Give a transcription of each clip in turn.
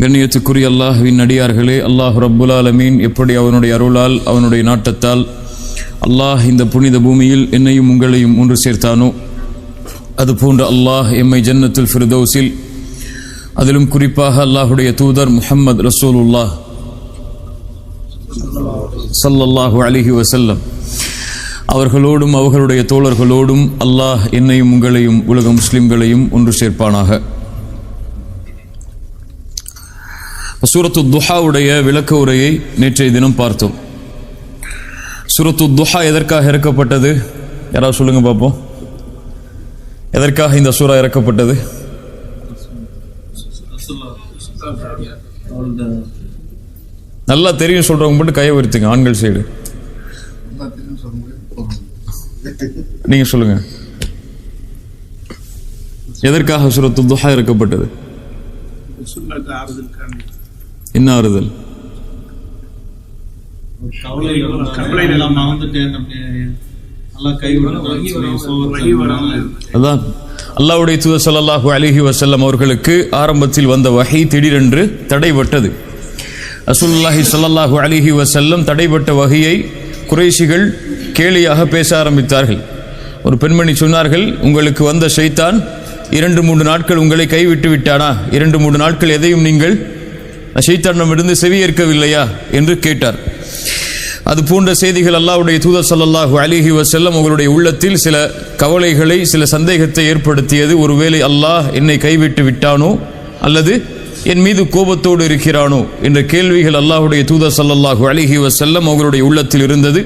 கண்ணியத்துக்குரிய அல்லாஹ்வின் அடியார்களே, அல்லாஹ் ரப்புல் ஆலமீன் எப்படி அவனுடைய அருளால் அவனுடைய நாட்டத்தால் அல்லாஹ் இந்த புனித பூமியில் என்னையும் உங்களையும் ஒன்று சேர்த்தானோ, அதுபோன்று அல்லாஹ் எம்மை ஜன்னத்துல் ஃபிர்தௌஸில், அதிலும் குறிப்பாக அல்லாஹுடைய தூதர் முஹம்மது ரசூலுல்லாஹ் ஸல்லல்லாஹு அலைஹி வஸல்லம் அவர்களோடும் அவர்களுடைய தோழர்களோடும் அல்லாஹ் என்னையும் உங்களையும் உலக முஸ்லிம்களையும் ஒன்று சேர்ப்பானாக. சூரத்து துஹாவுடைய விளக்க உரையை நேற்றைய தினம் பார்த்தோம். சூரத்து துஹா எதற்காக இறக்கப்பட்டது? யாராவது சொல்லுங்க பார்ப்போம். எதற்காக இந்த சூரா இறக்கப்பட்டது? நல்லா தெரியும் சொல்றவங்க மட்டும் கையை உயர்த்துங்க. ஆண்கள் சைடு நீங்க சொல்லுங்க. எதற்காக சூரத்து துஹா இறக்கப்பட்டது? என்ன ஆறுதல்? அதான் அல்லாஹ்வுடைய தூதர் ஸல்லல்லாஹு அலைஹி வஸல்லம் அவர்களுக்கு ஆரம்பத்தில் வந்த வஹி திடீரென்று தடைபட்டது. ரசூலுல்லாஹி ஸல்லல்லாஹு அலைஹி வஸல்லம் தடைபட்ட வஹியை குறைஷிகள் கேலியாக பேச ஆரம்பித்தார்கள். ஒரு பெண்மணி சொன்னார்கள், உங்களுக்கு வந்த ஷைத்தான் 2-3 நாட்கள் உங்களை கைவிட்டு விட்டானா? 2-3 நாட்கள் எதையும் நீங்கள் ஷைத்தானிடமிருந்து செவியேற்கவில்லையா என்று கேட்டார். அது போன்ற செய்திகள் அல்லாஹ்வுடைய தூதர் ஸல்லல்லாஹு அலைஹி வஸல்லம் அவர்களுடைய உள்ளத்தில் சில கவலைகளை, சில சந்தேகத்தை ஏற்படுத்தியது. ஒருவேளை அல்லாஹ் என்னை கைவிட்டு விட்டானோ அல்லது என் மீது கோபத்தோடு இருக்கிறானோ என்ற கேள்விகள் அல்லாஹ்வுடைய தூதர் ஸல்லல்லாஹு அலைஹி வஸல்லம் அவர்களுடைய உள்ளத்தில் இருந்தது.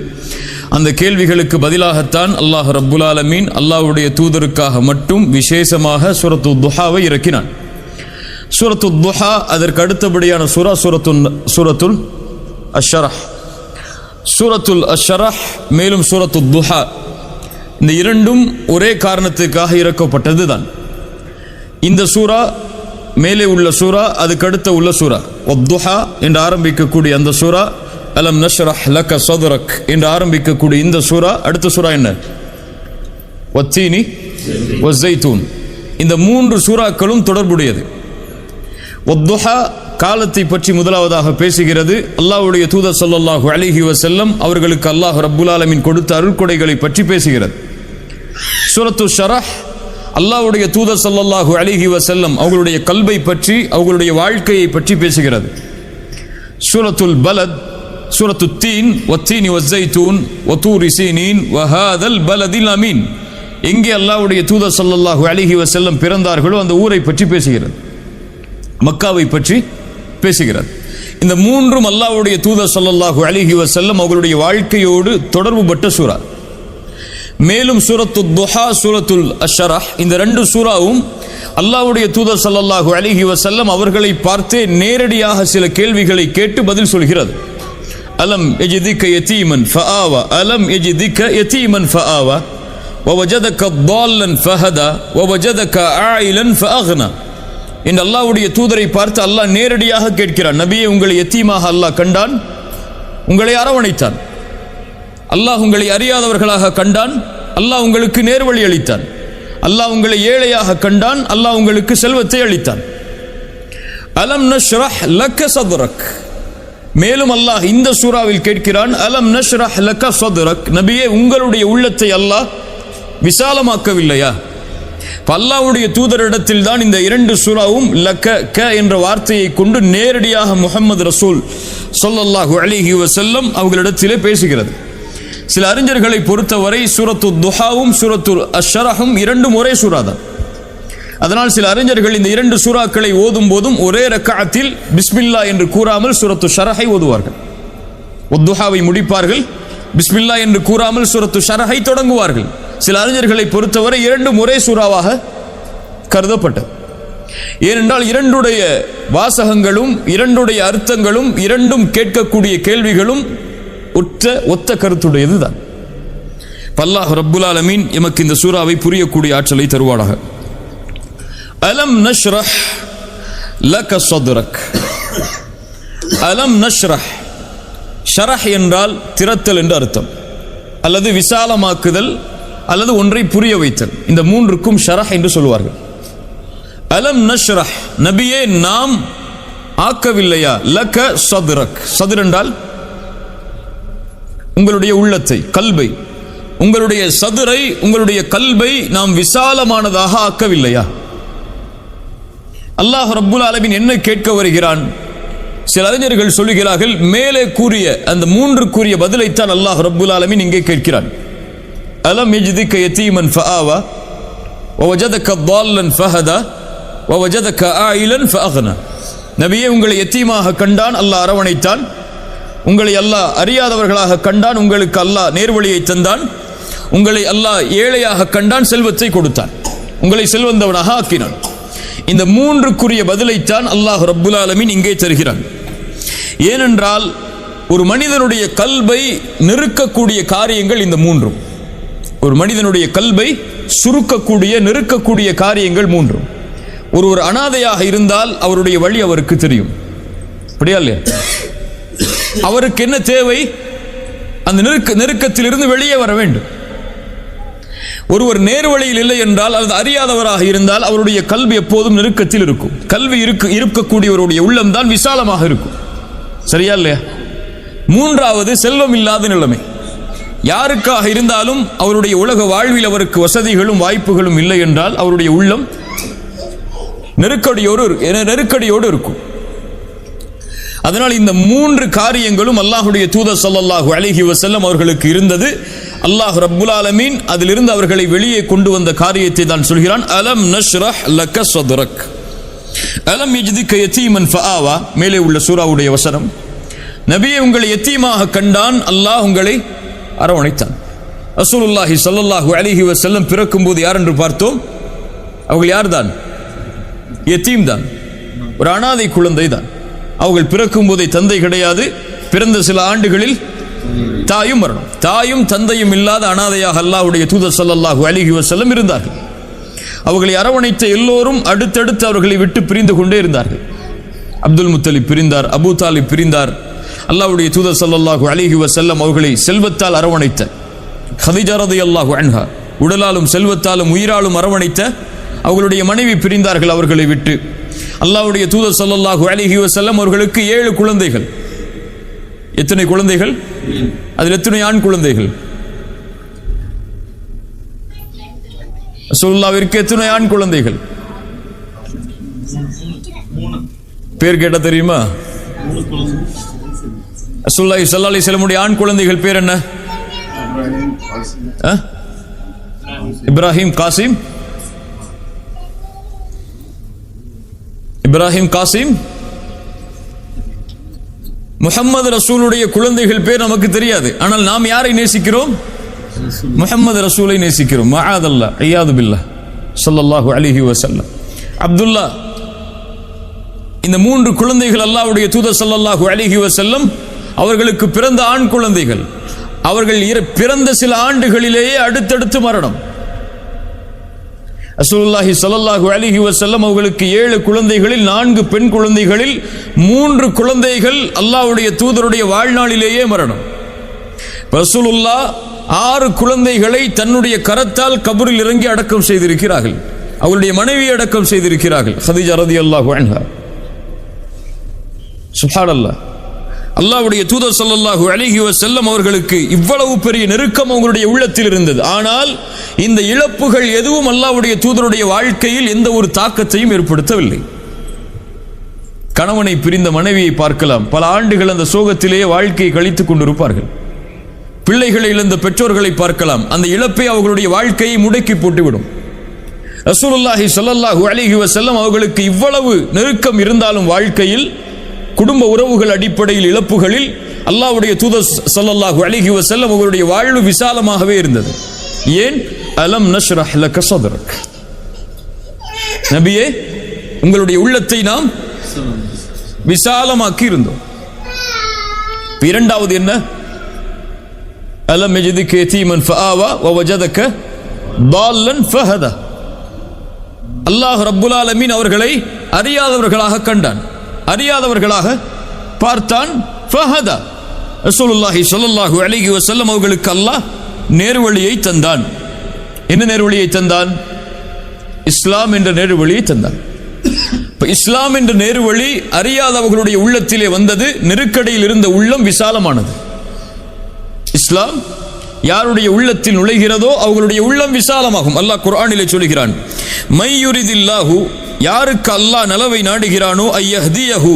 அந்த கேள்விகளுக்கு பதிலாகத்தான் அல்லாஹ் ரப்புல் ஆலமீன் அல்லாஹ்வுடைய தூதருக்காக மட்டும் விசேஷமாக சூரத்து துஹாவை இறக்கினான். சூரத்து துஹா அதற்கு அடுத்தபடியான சூரா சூரத்துல் அஷ்ஷரஹ். சூரத்துல் அஷ்ஷரஹ் மேலும் சூரத்து துஹா, இந்த இரண்டும் ஒரே காரணத்துக்காக இறக்கப்பட்டது தான். இந்த சூரா மேலே உள்ள சூரா, அதுக்கு அடுத்த உள்ள சூரா வத்துஹா என்று ஆரம்பிக்கக்கூடிய அந்த சூரா, அலம் நஷ்ரஹ் லக சத்ரக் என்று ஆரம்பிக்கக்கூடிய இந்த சூரா, அடுத்த சூரா என்ன? வத்தீனி வஸ்ஸைத்தூன். இந்த 3 சூறாக்களும் தொடர்புடையது. வத்துஹா காலத்தை பற்றி முதலாவதாக பேசுகிறது. அல்லாஹ்வுடைய தூதர் ஸல்லல்லாஹு அலைஹி வஸல்லம் அவர்களுக்கு அல்லாஹ் ரப்புல் ஆலமீன் கொடுத்த அருள்கொடைகளை பற்றி பேசுகிறது. சூரத்து ஷரஹ் அல்லாஹ்வுடைய தூதர் ஸல்லல்லாஹு அலைஹி வஸல்லம் அவர்களுடைய கல்பை பற்றி, அவர்களுடைய வாழ்க்கையை பற்றி பேசுகிறது. சூரத்துல் பலத், சூரத்து தீன், வத்தீனி வஸ்ஸைத்தூன் வதூரி சீனீன் வஹாதல் பலதில் அமீன், எங்கே அல்லாஹ்வுடைய தூதர் ஸல்லல்லாஹு அலைஹி வஸல்லம் பிறந்தார்களோ அந்த ஊரை பற்றி பேசுகிறது, மக்காவை பற்றி பேசுகிறது. இந்த 3ம் அல்லாஹ்வுடைய தூதர் ஸல்லல்லாஹு அலைஹி வஸல்லம் அவர்களுடைய வாழ்க்கையோடு தொடர்புபட்ட சூரா. மேலும் சூரத்து துஹா, சூரத்துல் அஷ்ஷரஹ், இந்த 2 சூறாவும் அல்லாஹ்வுடைய தூதர் ஸல்லல்லாஹு அலைஹி வஸல்லம் அவர்களை பார்த்தே நேரடியாக சில கேள்விகளை கேட்டு பதில் சொல்கிறது. அலம் யஜிதிக யதீமன் ஃபஆவா, அலம் யஜிதிக யதீமன் ஃபஆவா வவஜதக ضالًا ஃபஹதா வவஜதக ஆயிலன் ஃபஅக்னா என்று அல்லாஹ்வுடைய தூதரை பார்த்து அல்லாஹ் நேரடியாக கேட்கிறான். நபியே, உங்களை யத்தீமாக அல்லாஹ் கண்டான், உங்களை அரவணைத்தான். அல்லாஹ் உங்களை அறியாதவர்களாக கண்டான், அல்லாஹ் உங்களுக்கு நேர்வழி அளித்தான். அல்லாஹ் உங்களை ஏழையாக கண்டான், அல்லாஹ் உங்களுக்கு செல்வத்தை அளித்தான். அலம் நஷ்ரஹ் லக சத்ரக். மேலும் அல்லாஹ் இந்த சூறாவில் கேட்கிறான், அலம் நஷ்ரஹ் லக சத்ரக், நபியே உங்களுடைய உள்ளத்தை அல்லாஹ் விசாலமாக்கவில்லையா? அல்லாஹ்வுடைய தூதரிடத்தில் தான் இந்த 2 சூறாவும் லக க என்ற வார்த்தையை கொண்டு நேரடியாக முஹம்மது ரசூல் ஸல்லல்லாஹு அலைஹி வஸல்லம் அவர்களிடத்திலே பேசுகிறது. சில அறிஞர்களை பொறுத்தவரை சூரத்து துஹாவும் சூரத்துல் அஷ்ஷரஹும் 2ம் ஒரே சூறா தான். அதனால் சில அறிஞர்கள் இந்த 2 சூறாக்களை ஓதும் போதும் ஒரே ரக்அத்தில் பிஸ்மில்லா என்று கூறாமல் சூரத்து ஷரஹை ஓதுவார்கள். வத்துஹாவை முடிப்பார்கள், பிஸ்மில்லா என்று கூறாமல் சூரத்து ஷரஹை தொடங்குவார்கள். சில அறிஞர்களை பொறுத்தவரை 2ம் ஒரே சூறாவாக கருதப்பட்டது. ஏனென்றால் 2உடைய வாசகங்களும் 2உடைய அர்த்தங்களும் 2ம் கேட்கக்கூடிய கேள்விகளும் ஒத்த கருத்துடையது தான். அல்லாஹ் ரப்புல் ஆலமீன் எமக்கு இந்த சூறாவை புரியக்கூடிய ஆற்றலை தருவானாக. அலம் நஷ்ரஹ் லக சத்ரக். அலம் நஷ்ரஹ், ஷரஹ் என்றால் திறத்தல் என்று அர்த்தம், அல்லது விசாலமாக்குதல், அல்லது ஒன்றை புரிய வைத்தல். இந்த 3க்கும் ஷரஹ் என்று சொல்வார்கள். அலம் நஷ்ரஹ், நபியே நாம் ஆக்கவில்லையா? லக சதுரக், சதுர் என்றால் உங்களுடைய உள்ளத்தை, கல்பை, உங்களுடைய சதுரை, உங்களுடைய கல்பை நாம் விசாலமானதாக ஆக்கவில்லையா? அல்லாஹ் ரப்புல் ஆலமீன் என்ன கேட்க வருகிறான்? சில அறிஞர்கள் சொல்லுகிறார்கள், மேலே கூறிய அந்த 3 கூறிய பதிலைத்தான் அல்லாஹ் ரப்புல் ஆலமீன் இங்கே கேட்கிறான். அலம் யஜ்திக யதீமன் ஃபஆவா வவஜதக ضالًا ஃபஹதா வவஜதக ஆயிலன் ஃபஅக்னா. நபியே, உங்களை யத்தீமாக கண்டான், அல்லாஹ் அரவணைத்தான். உங்களை அல்லாஹ் அறியாதவர்களாக கண்டான், உங்களுக்கு அல்லாஹ் நேர்வழியை தந்தான். உங்களை அல்லாஹ் ஏழையாக கண்டான், செல்வத்தை கொடுத்தான். உங்களை செல்வந்தவனாக ஆக்கினான். இந்த 3 கூறிய பதிலைத்தான் அல்லாஹ் ரப்புல் ஆலமீன் இங்கே தருகிறான். ஏனென்றால் ஒரு மனிதனுடைய கல்பை நெருக்கக்கூடிய காரியங்கள் இந்த 3. ஒரு மனிதனுடைய கல்பை சுருக்கக்கூடிய, நெருக்கக்கூடிய காரியங்கள் 3. ஒரு அனாதையாக இருந்தால் அவருடைய வழி அவருக்கு தெரியும், அப்படியா இல்லையா? அவருக்கு என்ன தேவை? அந்த நெருக்கத்திலிருந்து வெளியே வர வேண்டும். ஒருவர் நேர்வழியில் இல்லை என்றால், அல்லது அறியாதவராக இருந்தால், அவருடைய கல்வி எப்போதும் நெருக்கத்தில் இருக்கும். கல்வி இருக்கக்கூடியவருடைய உள்ளம்தான் விசாலமாக இருக்கும், சரியா இல்லையா? 3வது செல்வம் இல்லாத நிலைமை. யாருக்காக இருந்தாலும் அவருடைய உலக வாழ்வில் அவருக்கு வசதிகளும் வாய்ப்புகளும் இல்லை என்றால் அவருடைய உள்ளம் நெருக்கடியோடு இருக்கும். அதனால் இந்த 3 காரியங்களும் அல்லாஹ்வுடைய தூதர் ஸல்லல்லாஹு அலைஹி வஸல்லம் அவர்களுக்கு இருந்தது. அல்லாஹ் ரப்புல் ஆலமீன் அதிலிருந்து அவர்களை வெளியே கொண்டு வந்த காரியத்தை தான் சொல்கிறான். அலம் நஷ்ரஹ் லக ஸத்ரக் அலம் யஜ்திக யதீமன் ஃபஆவா. மேலே உள்ள சூராவுடைய வசனம். நபியே, உங்களை யத்தீமாக கண்டான், அல்லாஹ் உங்களை அரவணைத்தான். ரசூலுல்லாஹி ஸல்லல்லாஹு அலைஹி வஸல்லம் பிறக்கும் போது யார் என்று பார்த்தோம்? அவர்கள் யார்தான்? யத்தீம் தான், ஒரு அனாதை குழந்தை தான். அவர்கள் பிறக்கும் போதே தந்தை கிடையாது. பிறந்த சில ஆண்டுகளில் தாயும் மரணம். தாயும் தந்தையும் இல்லாத அனாதையாக அல்லாஹ்வுடைய தூதர் ஸல்லல்லாஹு அலைஹி வஸல்லம் இருந்தார்கள். அவர்களை அரவணைத்த எல்லோரும் அடுத்தடுத்து அவர்களை விட்டு பிரிந்து கொண்டே இருந்தார்கள். அப்துல் முத்தலிப் பிரிந்தார், அபூ தாலிப் பிரிந்தார். அல்லாஹ்வுடைய தூதர் ஸல்லல்லாஹு அலைஹி வஸல்லம் அவர்களை செல்வத்தால் அரவணைத்த கதீஜா ரலியல்லாஹு அன்ஹா, உடலாலும் செல்வத்தாலும் உயிராலும் அரவணைத்த அவர்களுடைய மனைவி பிரிந்தார்கள் அவர்களை விட்டு. அல்லாஹ்வுடைய தூதர் ஸல்லல்லாஹு அலைஹி வஸல்லம் அவர்களுக்கு 7 குழந்தைகள். எத்தனை குழந்தைகள்? அதில் எத்தனை ஆண் குழந்தைகள்? ரசூலுல்லாஹ்விற்கு எத்தனை ஆண் குழந்தைகள்? பேர் கேட்ட தெரியுமா? ரசூலுல்லாஹி ஸல்லல்லாஹு அலைஹி வஸல்லம் உடைய ஆண் குழந்தைகள் பேர் என்ன? இப்ராஹிம், காசிம், இப்ராஹிம், காசிம். முஹம்மது ரசூலுடைய குழந்தைகள் பேர் நமக்கு தெரியாது. ஆனால் நாம் யாரை நேசிக்கிறோம்? முஹம்மது ரசூலை நேசிக்கிறோம். மஆதல்லாஹ், இயாது பில்லாஹ் ஸல்லல்லாஹு அலைஹி வஸல்லம். அப்துல்லா. இந்த 3 குழந்தைகள் அல்லாஹ்வுடைய தூதர் ஸல்லல்லாஹு அலைஹி வஸல்லம் அவர்களுக்கு பிறந்த ஆண் குழந்தைகள். அவர்கள் பிறந்த சில ஆண்டுகளிலேயே அடுத்தடுத்து மரணம். ரசூலுல்லாஹி ஸல்லல்லாஹு அலைஹி வஸல்லம் அவர்களுக்கு 7 குழந்தைகளில் 4 பெண் குழந்தைகளில் 3 குழந்தைகள் அல்லாஹ்வுடைய தூதருடைய வாழ்நாளிலேயே மரணம். ரசூலுல்லாஹ் 6 குழந்தைகளை தன்னுடைய கரத்தால் கபரில் இறங்கி அடக்கம் செய்திருக்கிறார்கள். அவருடைய மனைவி அடக்கம் செய்திருக்கிறார்கள், கதீஜா ரலியல்லாஹு அன்ஹா. சுப்ஹானல்லாஹ். அல்லாஹ்வுடைய தூதர் ஸல்லல்லாஹு அலைஹி வஸல்லம் அவர்களுக்கு இவ்வளவு பெரிய நெருக்கம் அவங்களுடைய உள்ளத்தில் இருந்தது. ஆனால் இந்த இழப்புகள் எதுவும் அல்லாஹ்வுடைய தூதருடைய வாழ்க்கையில் எந்த ஒரு தாக்கத்தையும் ஏற்படுத்தவில்லை. கணவனை பிரிந்த மனைவியை பார்க்கலாம், பல ஆண்டுகள் அந்த சோகத்திலேயே வாழ்க்கையை கழித்துக் கொண்டிருப்பார்கள். பிள்ளைகளை இழந்த பெற்றோர்களை பார்க்கலாம், அந்த இழப்பை அவர்களுடைய வாழ்க்கையை முடக்கி போட்டுவிடும். ரசூலுல்லாஹி ஸல்லல்லாஹு அலைஹி வஸல்லம் அவர்களுக்கு இவ்வளவு நெருக்கம் இருந்தாலும் வாழ்க்கையில் குடும்ப உறவுகள் அடிப்படையில் இழப்புகளில் அல்லாஹ்வுடைய தூதர் ஸல்லல்லாஹு அலைஹி வஸல்லம் அவர்களுடைய வாழ்வு விசாலமாகவே இருந்தது. ஏன்? அலம் நஷ்ரஹ் லக ஸத்ரக். நபியே, உங்களுடைய உள்ளத்தை நாம் விசாலமாக்கி இருந்தோம். இரண்டாவது என்ன? அலம் யஜ்திக யதீமன் ஃபஆவா வவஜதக ضالًا ஃபஹதா. அல்லாஹ் ரப்புல் ஆலமீன் அவர்களை அறியாதவர்களாக கண்டான், அறியாதவர்களாக பார்த்தான். ஃபஹதா. ரசூலுல்லாஹி ஸல்லல்லாஹு அலைஹி வஸல்லம் அவர்களுக்கு அல்லாஹ் நேர்வழியை தந்தான். என்ன நேர்வழியை தந்தான்? இஸ்லாம் என்ற நேர்வழியை தந்தான். இப்ப இஸ்லாம் என்ற நேர்வழி அறியாதவர்களுடைய உள்ளத்திலே வந்தது, நெருக்கடியில் இருந்த உள்ளம் விசாலமானது. இஸ்லாம் யாருடைய உள்ளத்தில் நுழைகிறதோ அவர்களுடைய உள்ளம் விசாலமாகும். அல்லாஹ் குர்ஆனிலே சொல்கிறான், மையுரிதில்லாஹு, யாருக்கு அல்லாஹ் நலவை நாடுகிறானோ, ஐயஹ்தியஹு,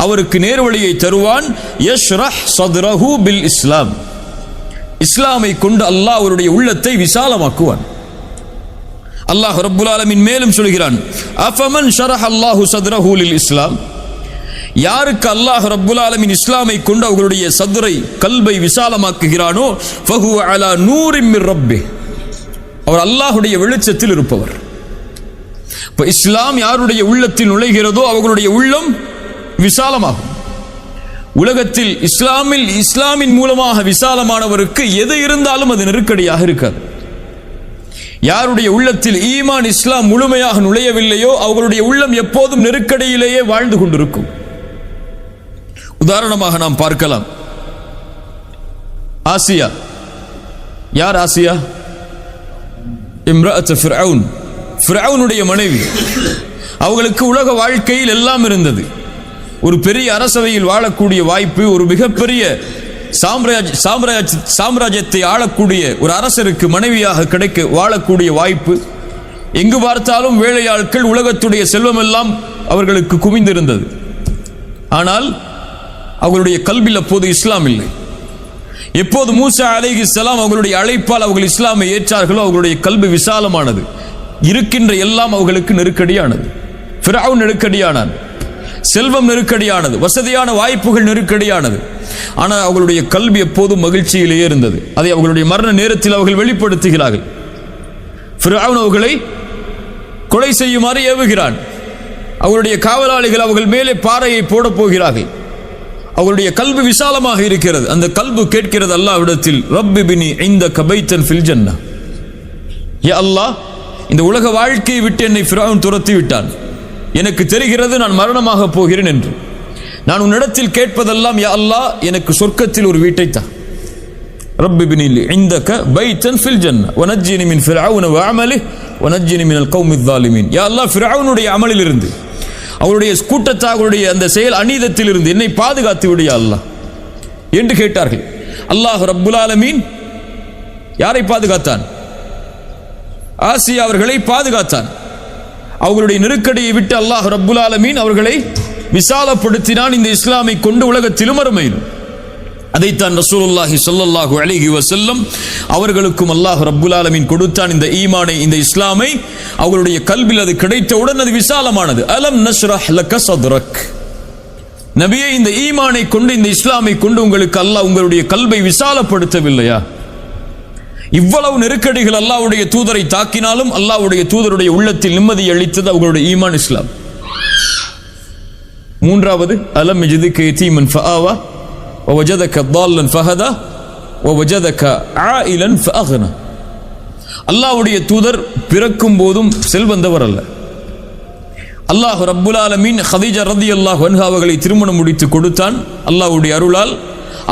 அவருக்கு நேர்வழியை தருவான், யஷ்ரஹ் ஸத்ரஹு பில் இஸ்லாம், இஸ்லாமை கொண்டு அல்லாஹ் அவருடைய உள்ளத்தை விசாலமாக்குவான். அல்லாஹ் ரப்புல் ஆலமீன் மேலும் சொல்கிறான், அஃபமன் ஷரஹ அல்லாஹு ஸத்ரஹு லில் இஸ்லாம், யாருக்கு அல்லாஹ் ரப்புல் ஆலமீன் இஸ்லாமை கொண்டு அவர்களுடைய சதுரை கல்பை விசாலமாக்குகிறானோ, ஃபஹுவ அலா நூரின் மிர் ரப்பி, அவர் அல்லாஹ்வுடைய வெளிச்சத்தில் இருப்பவர். இப்ப இஸ்லாம் யாருடைய உள்ளத்தில் நுழைகிறதோ அவர்களுடைய உள்ளம் விசாலமாகும். உலகத்தில் இஸ்லாமின் மூலமாக விசாலமானவருக்கு எது இருந்தாலும் அது நெருக்கடியாக இருக்காது. யாருடைய உள்ளத்தில் ஈமான் இஸ்லாம் முழுமையாக நுழையவில்லையோ அவர்களுடைய உள்ளம் எப்போதும் நெருக்கடியிலேயே வாழ்ந்து கொண்டிருக்கும். உதாரணமாக நாம் பார்க்கலாம், ஆசியா. யார் ஆசியா? இம்ரஅத் ஃபிர்அவுன், ஃபிர்அவுனுடைய மனைவி. அவர்களுக்கு உலக வாழ்க்கையில் எல்லாம் இருந்தது. ஒரு பெரிய அரசவையில் வாழக்கூடிய வாய்ப்பு, ஒரு மிகப்பெரிய சாம்ராஜ்யத்தை ஆளக்கூடிய ஒரு அரசருக்கு மனைவியாக கிடைக்க வாழக்கூடிய வாய்ப்பு. எங்கு பார்த்தாலும் வேலையாட்கள், உலகத்துடைய செல்வம் எல்லாம் அவர்களுக்கு குவிந்திருந்தது. ஆனால் அவர்களுடைய கல்பில் அப்போது இஸ்லாம் இல்லை. எப்போது மூசா அலைஹிஸ்ஸலாம் அவர்களுடைய அழைப்பால் அவர்கள் இஸ்லாமை ஏற்றார்களோ அவர்களுடைய கல்வி விசாலமானது. இருக்கின்ற எல்லாம் அவர்களுக்கு நெருக்கடியானது. ஃபிர்அவுன் நெருக்கடியானான், செல்வம் நெருக்கடியானது, வசதியான வாய்ப்புகள் நெருக்கடியானது. ஆனால் அவர்களுடைய கல்வி எப்போதும் மகிழ்ச்சியிலேயே இருந்தது. அதை அவர்களுடைய மரண நேரத்தில் அவர்கள் வெளிப்படுத்துகிறார்கள். ஃபிர்அவுன் அவர்களை கொலை செய்யுமாறு ஏவுகிறான். அவருடைய காவலாளிகள் அவர்கள் மேலே பாறையை போட போகிறார்கள். அவருடைய கல்வி விசாலமாக இருக்கிறது. அந்த கல்வி கேட்கிறது அல்லாஹ்விடத்தில், ரப்பி பினி இந்தக பைத்தன் ஃபில் ஜன்னah, யா அல்லாஹ், இந்த உலக வாழ்க்கையை விட்டு என்னை ஃபிர்அவுன் துரத்தி விட்டான், எனக்கு தெரிகிறது நான் மரணமாக போகிறேன் என்று. நான் உன்னிடத்தில் கேட்பதெல்லாம், யா அல்லாஹ், எனக்கு சொர்க்கத்தில் ஒரு வீட்டை தா. ரப்பி பினி இந்தக பைத்தன் ஃபில் ஜன்னah வனஜ்ஜினி மின் ஃபிர்அவுன வஅமலிஹி வனஜ்ஜினி மினல் கௌமில் ஸாலிமீன். யா அல்லாஹ், ஃபிர்அவுனுடைய அமலில் இருந்து, அவருடைய கூட்டத்தார்களுடைய அந்த செயல் அநீதத்தில் இருந்து என்னை பாதுகாத்து விடு யா அல்லாஹ் என்று கேட்டார்கள். அல்லாஹ் ரப்புல் ஆலமீன் யாரை பாதுகாத்தான்? ஆசியா அவர்களை பாதுகாத்தான். அவர்களுடைய நெருக்கடியை விட்டு அல்லாஹ் ரப்புல் ஆலமீன் அவர்களை விசாலப்படுத்தினான். இந்த இஸ்லாமை கொண்டு உலகத்திலும் மறுமையிலும். அதைத்தான் ரசூலுல்லாஹி ஸல்லல்லாஹு அலைஹி வஸல்லம் அவர்களுக்கும் அல்லாஹ் ரப்புல் ஆலமீன் கொடுத்தான். இந்த ஈமானை, இந்த இஸ்லாமை அவர்களுடைய கல்பில் அது கிடைத்தவுடன் அது விசாலமானது. அலம் நஷ்ரஹ் லக ஸத்ரக், நபியே, இந்த ஈமானை கொண்டு, இந்த இஸ்லாமை கொண்டு உங்களுக்கு அல்லாஹ் உங்களுடைய கல்பை விசாலப்படுத்தவில்லையா? இவ்வளவு நெருக்கடிகள் அல்லாஹ்வுடைய தூதரை தாக்கினாலும் அல்லாஹ்வுடைய தூதருடைய உள்ளத்தில் நிம்மதி அளித்தது அவர்களுடைய ஈமான், இஸ்லாம். மூன்றாவது, அலம் யஜிதுக யதீமன் ஃபஆவா வவஜதக ضالًا ஃபஹதா வவஜதக ஆயிலன் ஃபஅக்னா. அல்லாஹ்வுடைய தூதர் பிறக்கும் போதும் செல்வந்தவர் அல்ல. அல்லாஹ் ரப்புல் ஆலமீன் ஹதீஜா ரலியல்லாஹு அன்ஹா அவர்களை திருமணம் முடித்து கொடுத்தான். அல்லாஹ்வுடைய அருளால்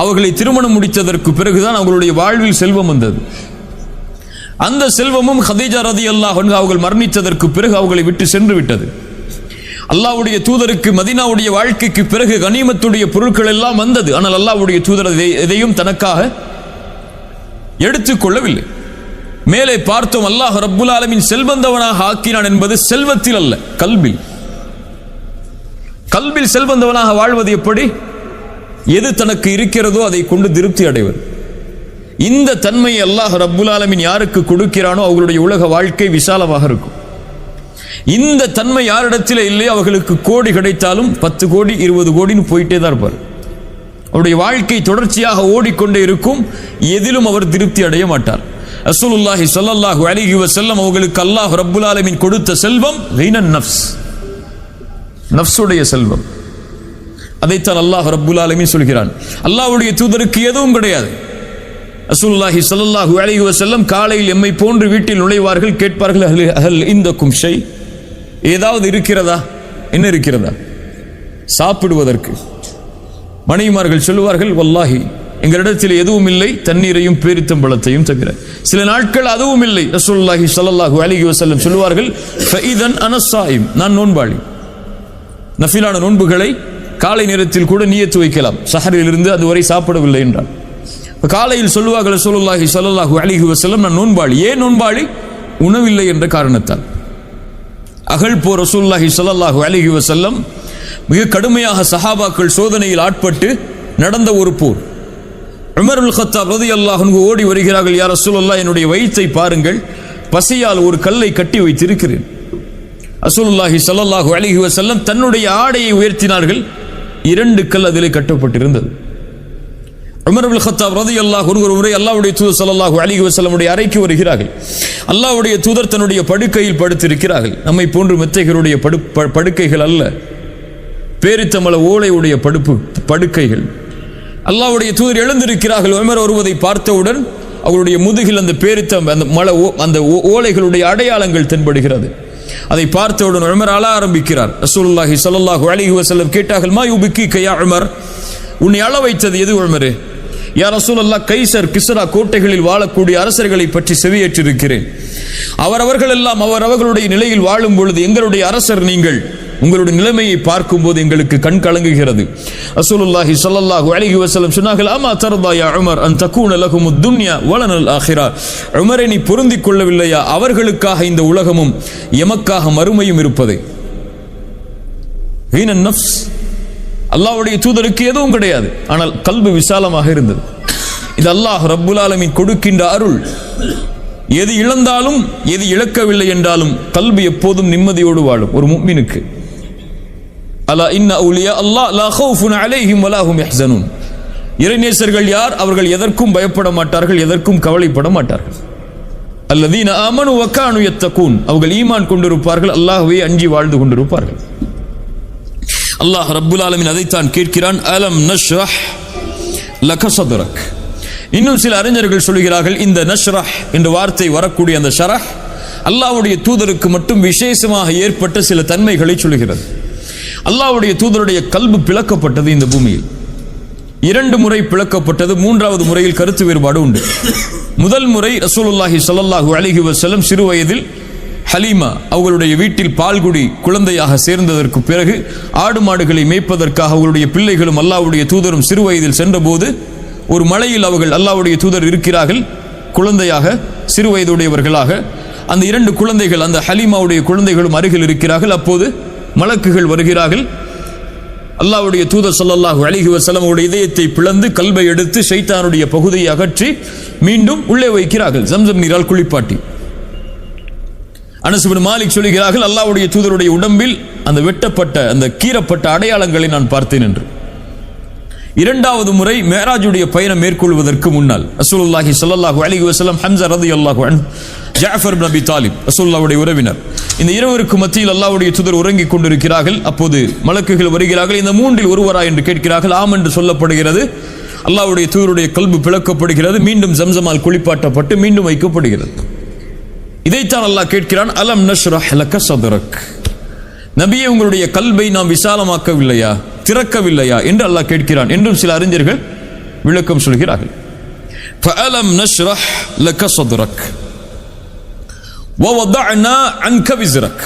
அவர்களை திருமணம் முடித்ததற்கு பிறகுதான் அவர்களுடைய வாழ்வில் செல்வம் வந்தது. அந்த செல்வமும் ஹதீஜா ரலியல்லாஹு அன்ஹா அவர்கள் மரணித்ததற்கு பிறகு அவர்களை விட்டு சென்று விட்டது. அல்லாஹ்வுடைய தூதருக்கு மதீனாவுடைய வாழ்க்கைக்கு பிறகு கனிமத்துடைய பொருட்கள் எல்லாம் வந்தது. ஆனால் அல்லாஹ்வுடைய தூதர் எதையும் தனக்காக எடுத்துக்கொள்ளவில்லை. மேலே பார்த்தோம், அல்லாஹ் ரப்புல் ஆலமீன் செல்வந்தவனாக ஆக்கினான் என்பது செல்வத்தில் அல்ல, கல்பில். கல்பில் செல்வந்தவனாக வாழ்வது எப்படி? எது தனக்கு இருக்கிறதோ அதை கொண்டு திருப்தி அடைவது. இந்த தன்மையை அல்லாஹ் ரப்புல் ஆலமீன் யாருக்கு கொடுக்கிறானோ அவர்களுடைய உலக வாழ்க்கை விசாலமாக இருக்கும். இந்த தன்மை யாரிடத்தில் இல்லை, அவர்களுக்கு கோடி கிடைத்தாலும் 10 கோடி 20 கோடின்னு போயிட்டே தான் இருப்பார். அவருடைய வாழ்க்கை தொடர்ச்சியாக ஓடிக்கொண்டே இருக்கும். எதிலும் அவர் திருப்தி அடைய மாட்டார். ரசூலுல்லாஹி ஸல்லல்லாஹு அலைஹி வஸல்லம் அவர்களுக்கு அல்லாஹ் ரப்புல் ஆலமீன் கொடுத்த செல்வம் கைனன் நஃப்ஸ், நஃப்ஸுடைய செல்வம். அதைத்தான் அல்லாஹ் ரப்புல் ஆலமீன் சொல்கிறான். அல்லாஹ்வுடைய தூதருக்கு எதுவும் கிடையாது. ரசூலுல்லாஹி ஸல்லல்லாஹு அலைஹி வஸல்லம் காலையில் எம்மை போன்று வீட்டில் நுழைவார்கள். கேட்பார்கள், ஹல் இந்தக்கும் ஷை, ஏதாவது இருக்கிறதா? என்ன இருக்கிறதா சாப்பிடுவதற்கு? மனைவிமார்கள் சொல்லுவார்கள், வல்லாஹி எங்களிடத்தில் எதுவும் இல்லை, தண்ணீரையும் பேரித்தம்பழத்தையும் தவிர. சில நாட்கள் அதுவும் இல்லை. ரசூலுல்லாஹி ஸல்லல்லாஹு அலைஹி வஸல்லம் சொல்லுவார்கள், ஃபஇதன் அன ஸாயிம், நான் நோன்பாளி. நஃபிலான நோன்புகளை காலை நேரத்தில் கூட நியத்து வைக்கலாம், சஹரிலிருந்து அதுவரை சாப்பிடவில்லை என்றால். காலையில் சொல்லுவார்கள் ரசூலுல்லாஹி ஸல்லல்லாஹு அலைஹி வஸல்லம், நான் நோன்பாளி. ஏன் நோன்பாளி? உணவில்லை என்ற காரணத்தால். அகல் போர் ரசூலுல்லாஹி ஸல்லல்லாஹு அலைஹி வஸல்லம் மிக கடுமையாக சஹாபாக்கள் சோதனையில் ஆட்பட்டு நடந்த ஒரு போர். உமர் இப்னு கத்தாப் ரலியல்லாஹு அன்ஹு ஓடி வருகிறார்கள், யா ரசூலுல்லாஹ், என்னுடைய வயிற்றை பாருங்கள், பசியால் ஒரு கல்லை கட்டி வைத்திருக்கிறேன். ரசூலுல்லாஹி ஸல்லல்லாஹு அலைஹி வஸல்லம் தன்னுடைய ஆடையை உயர்த்தினார்கள், 2 கல் அதிலே கட்டப்பட்டிருந்தது. உமர் இப்னு கத்தாப் ரலியல்லாஹு அன்ஹு ஒரு முறை அல்லாஹ்வுடைய தூதர் ஸல்லல்லாஹு அலைஹி வஸல்லமுடைய அறைக்கு வருகிறார்கள். அல்லாஹ்வுடைய தூதர் தன்னுடைய படுக்கையில் படுத்திருக்கிறார்கள். நம்மை போன்று மெத்தைகளுடைய படுக்கைகள் அல்ல, பேரித்தமல ஓலையுடைய படுக்கைகள். அல்லாஹ்வுடைய தூதர் எழுந்திருக்கிறார்கள். உமர் வருவதை பார்த்தவுடன் அவருடைய முதுகில் அந்த அந்த ஓலைகளுடைய அடையாளங்கள் தென்படுகிறது. அதை பார்த்தவுடன் உமர் அழ ஆரம்பிக்கிறார். ரசூலுல்லாஹி ஸல்லல்லாஹு அலைஹி வஸல்லம் கேட்டார்கள், மா யுபிக்கிக யா உமர், உன்னை அழ வைத்தது எது உமரே? யா ரசூலல்லாஹ், கைசர் கிஸ்ரா கோட்டைகளில் வாழக்கூடிய அரசர்களை பற்றி செவியேற்றிருக்கிறேன். அவர்கள் எல்லாம் அவர்களுடைய நிலையில் வாழும் பொழுது எங்களுடைய அரசர் நீங்கள், உங்களுடைய நிலைமையை பார்க்கும்போது எங்களுக்கு கண் கலங்குகிறது. ரசூலுல்லாஹி ஸல்லல்லாஹு அலைஹி வஸல்லம் சொன்னார்கள், அமா தர்தா யா உமர் அன் தகூன லஹுமுத் துன்யா வலனல் ஆখিরা, உமரே, நீ பொருந்திக் கொள்ளவில்லையா அவர்களுக்காக இந்த உலகமும் எமக்காக மறுமையும் இருப்பதை? ஹீனன் நஃப்ஸ், அல்லாஹ்வுடைய தூதருக்கு எதுவும் கிடையாது, ஆனால் கல்பு விசாலமாக இருந்தது. இது அல்லாஹ் ரப்புல் ஆலமீன் கொடுக்கின்ற அருள். எது இழந்தாலும் எது இழக்கவில்லை என்றாலும் கல்பு எப்போதும் நிம்மதியோடு வாழும் ஒரு முஃமினுக்கு. அலா இன்ன அவுலியா அல்லாஹ் லா ஹவுஃபுன் அலைஹிம் வலா ஹும் யஹ்ஸனூன். இறைநேசர்கள் யார்? அவர்கள் எதற்கும் பயப்பட மாட்டார்கள், எதற்கும் கவலைப்பட மாட்டார்கள். அல்லதீன ஆமனு வ கானு யத்தகூன், அவர்கள் ஈமான் கொண்டிருப்பார்கள், அல்லாஹ்வை அஞ்சி வாழ்ந்து கொண்டிருப்பார்கள். அல்லாஹ் ரப்புல் ஆலமீன் அதைத்தான் கேட்கிறான், அலம் நஷ்ரஹ் லக ஸத்ரக். இன்னும் சில அறிஞர்கள் சொல்கிறார்கள், இந்த நஷ்ரஹ் என்ற வார்த்தை வரக்கூடிய அந்த ஷரஹ் அல்லாஹ்வுடைய தூதருக்கு மட்டும் விசேஷமாக ஏற்பட்ட சில தன்மைகளை சொல்கிறது. அல்லாஹ்வுடைய தூதருடைய கல்பு பிளக்கப்பட்டது இந்த பூமியில். 2 முறை பிளக்கப்பட்டது. 3வது முறையில் கருத்து வேறுபாடு உண்டு. முதல் முறை ரசூலுல்லாஹி ஸல்லல்லாஹு அலைஹி வஸல்லம் சிறு வயதில் ஹலீமா அவர்களுடைய வீட்டில் பால்குடி குழந்தையாக சேர்ந்ததற்கு பிறகு ஆடு மாடுகளை மேய்ப்பதற்காக அவர்களுடைய பிள்ளைகளும் அல்லாஹ்வுடைய தூதரும் சிறு வயதில் சென்றபோது ஒரு மலையில் அவர்கள் அல்லாஹ்வுடைய தூதர் இருக்கிறார்கள், குழந்தையாக சிறு வயதுடையவர்களாக. அந்த 2 குழந்தைகள், அந்த ஹலீமாவுடைய குழந்தைகளும் அருகில் இருக்கிறார்கள். அப்போது மலக்குகள் வருகிறார்கள். அல்லாஹ்வுடைய தூதர் ஸல்லல்லாஹு அலைஹி வஸல்லம் அவருடைய இதயத்தை பிளந்து கல்பை எடுத்து ஷைத்தானுடைய பகுதியை அகற்றி மீண்டும் உள்ளே வைக்கிறார்கள், ஜம்சம் நீரால் குளிப்பாட்டி. அனஸ் இப்னு மாலிக் சொல்கிறார்கள், அல்லாஹ்வுடைய தூதருடைய உடம்பில் அந்த வெட்டப்பட்ட அந்த கீறப்பட்ட அடையாளங்களை நான் பார்த்தேன் என்று. 2வது முறை மேராஜுடைய பயணம் மேற்கொள்வதற்கு முன்னால் ரசூலுல்லாஹி ஸல்லல்லாஹு அலைஹி வஸல்லம், ஹம்ஸா ரலியல்லாஹு அன்ஹு, ஜாஃபர் இப்னு அபி தாலிப் ரசூலுல்லாஹ்வுடைய உறவினர், இந்த இருவருக்கு மத்தியில் அல்லாஹ்வுடைய தூதர் உறங்கிக் கொண்டிருக்கிறார்கள். அப்போது மலக்குகள் வருகிறார்கள். இந்த 3இல் ஒருவரா என்று கேட்கிறார்கள். ஆம் என்று சொல்லப்படுகிறது. அல்லாஹ்வுடைய தூதருடைய கல்பு பிளக்கப்படுகிறது. மீண்டும் ஜம்சமால் குளிப்பாட்டப்பட்டு மீண்டும் வைக்கப்படுகிறது. இதைத்தான் அல்லாஹ் கேட்கிறான், அலம் நஷ்ரஹ் லக ஸத்ரக், நபியே, உங்களுடைய கல்பை நாம் விசாலமாக்கவில்லையா, திறக்கவில்லையா என்று அல்லாஹ் கேட்கிறான் என்றும் சில அறிஞர்கள் விளக்கம் சொல்கிறார்கள். ஃபஅலம் நஷ்ரஹ் லக ஸத்ரக் வ வதஅனா அன்க விஸ்ரக்.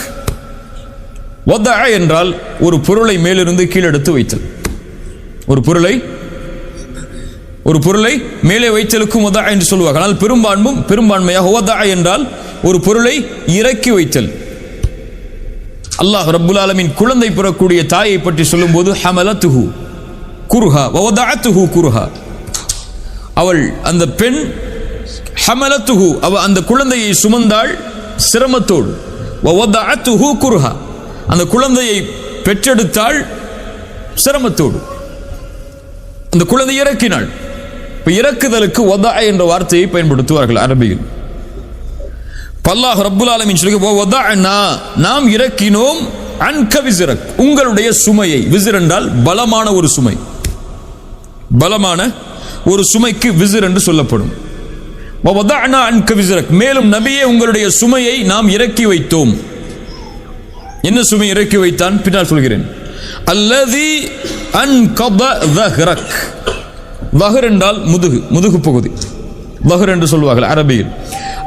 வதஅ என்றால் ஒரு பொருளை மேலிருந்து கீழெடுத்து வைத்தல். ஒரு பொருளை மேலே வைத்தலுக்கும் வதஅ என்று சொல்வார்கள். ஆனால் பெரும்பான்மையாக வதஅ என்றால் ஒரு பொருளை இறக்கி வைத்தல். அல்லாஹ் ரப்புல் ஆலமீன் குழந்தை பெறக்கூடிய தாயை பற்றி சொல்லும்போது ஹமலத்துஹு குர்ஹா வ வதஅத்துஹு குர்ஹா, அவள் அந்த பெண் ஹமலத்துஹு, அவள் அந்த குழந்தையை சுமந்தாள் சிரமத்தோடு. வ வதஅத்துஹு குர்ஹா, அந்த குழந்தையை பெற்றெடுத்தாள் சிரமத்தோடு. அந்த குழந்தை இறக்கினாள். இப்போ இறக்குதலுக்கு வதஅ என்ற வார்த்தையை பயன்படுத்துவார்கள் அரபியில். அல்லாஹ் ரப்புல் ஆலமீன் சொல்கிறார், நாம் இறக்கினோம் அன்க விஸ்ரக், உங்களுடைய சுமையை. விஸ்ர் என்றால் பலமான ஒரு சுமை, பலமான ஒரு சுமைக்கு விஸ்ர் என்று சொல்லப்படும். வதஅனா அன்க விஸ்ரக், மேலும் நபியே, உங்களுடைய சுமையை நாம் இறக்கி வைத்தோம். என்ன சுமை இறக்கி வைத்தான் பின்னால் சொல்கிறேன். அல்லதி அன்கத ظஹரக், ظஹர் என்றால் முதுகு பகுதி, ظஹர் என்று சொல்வார்கள் அரபியில்.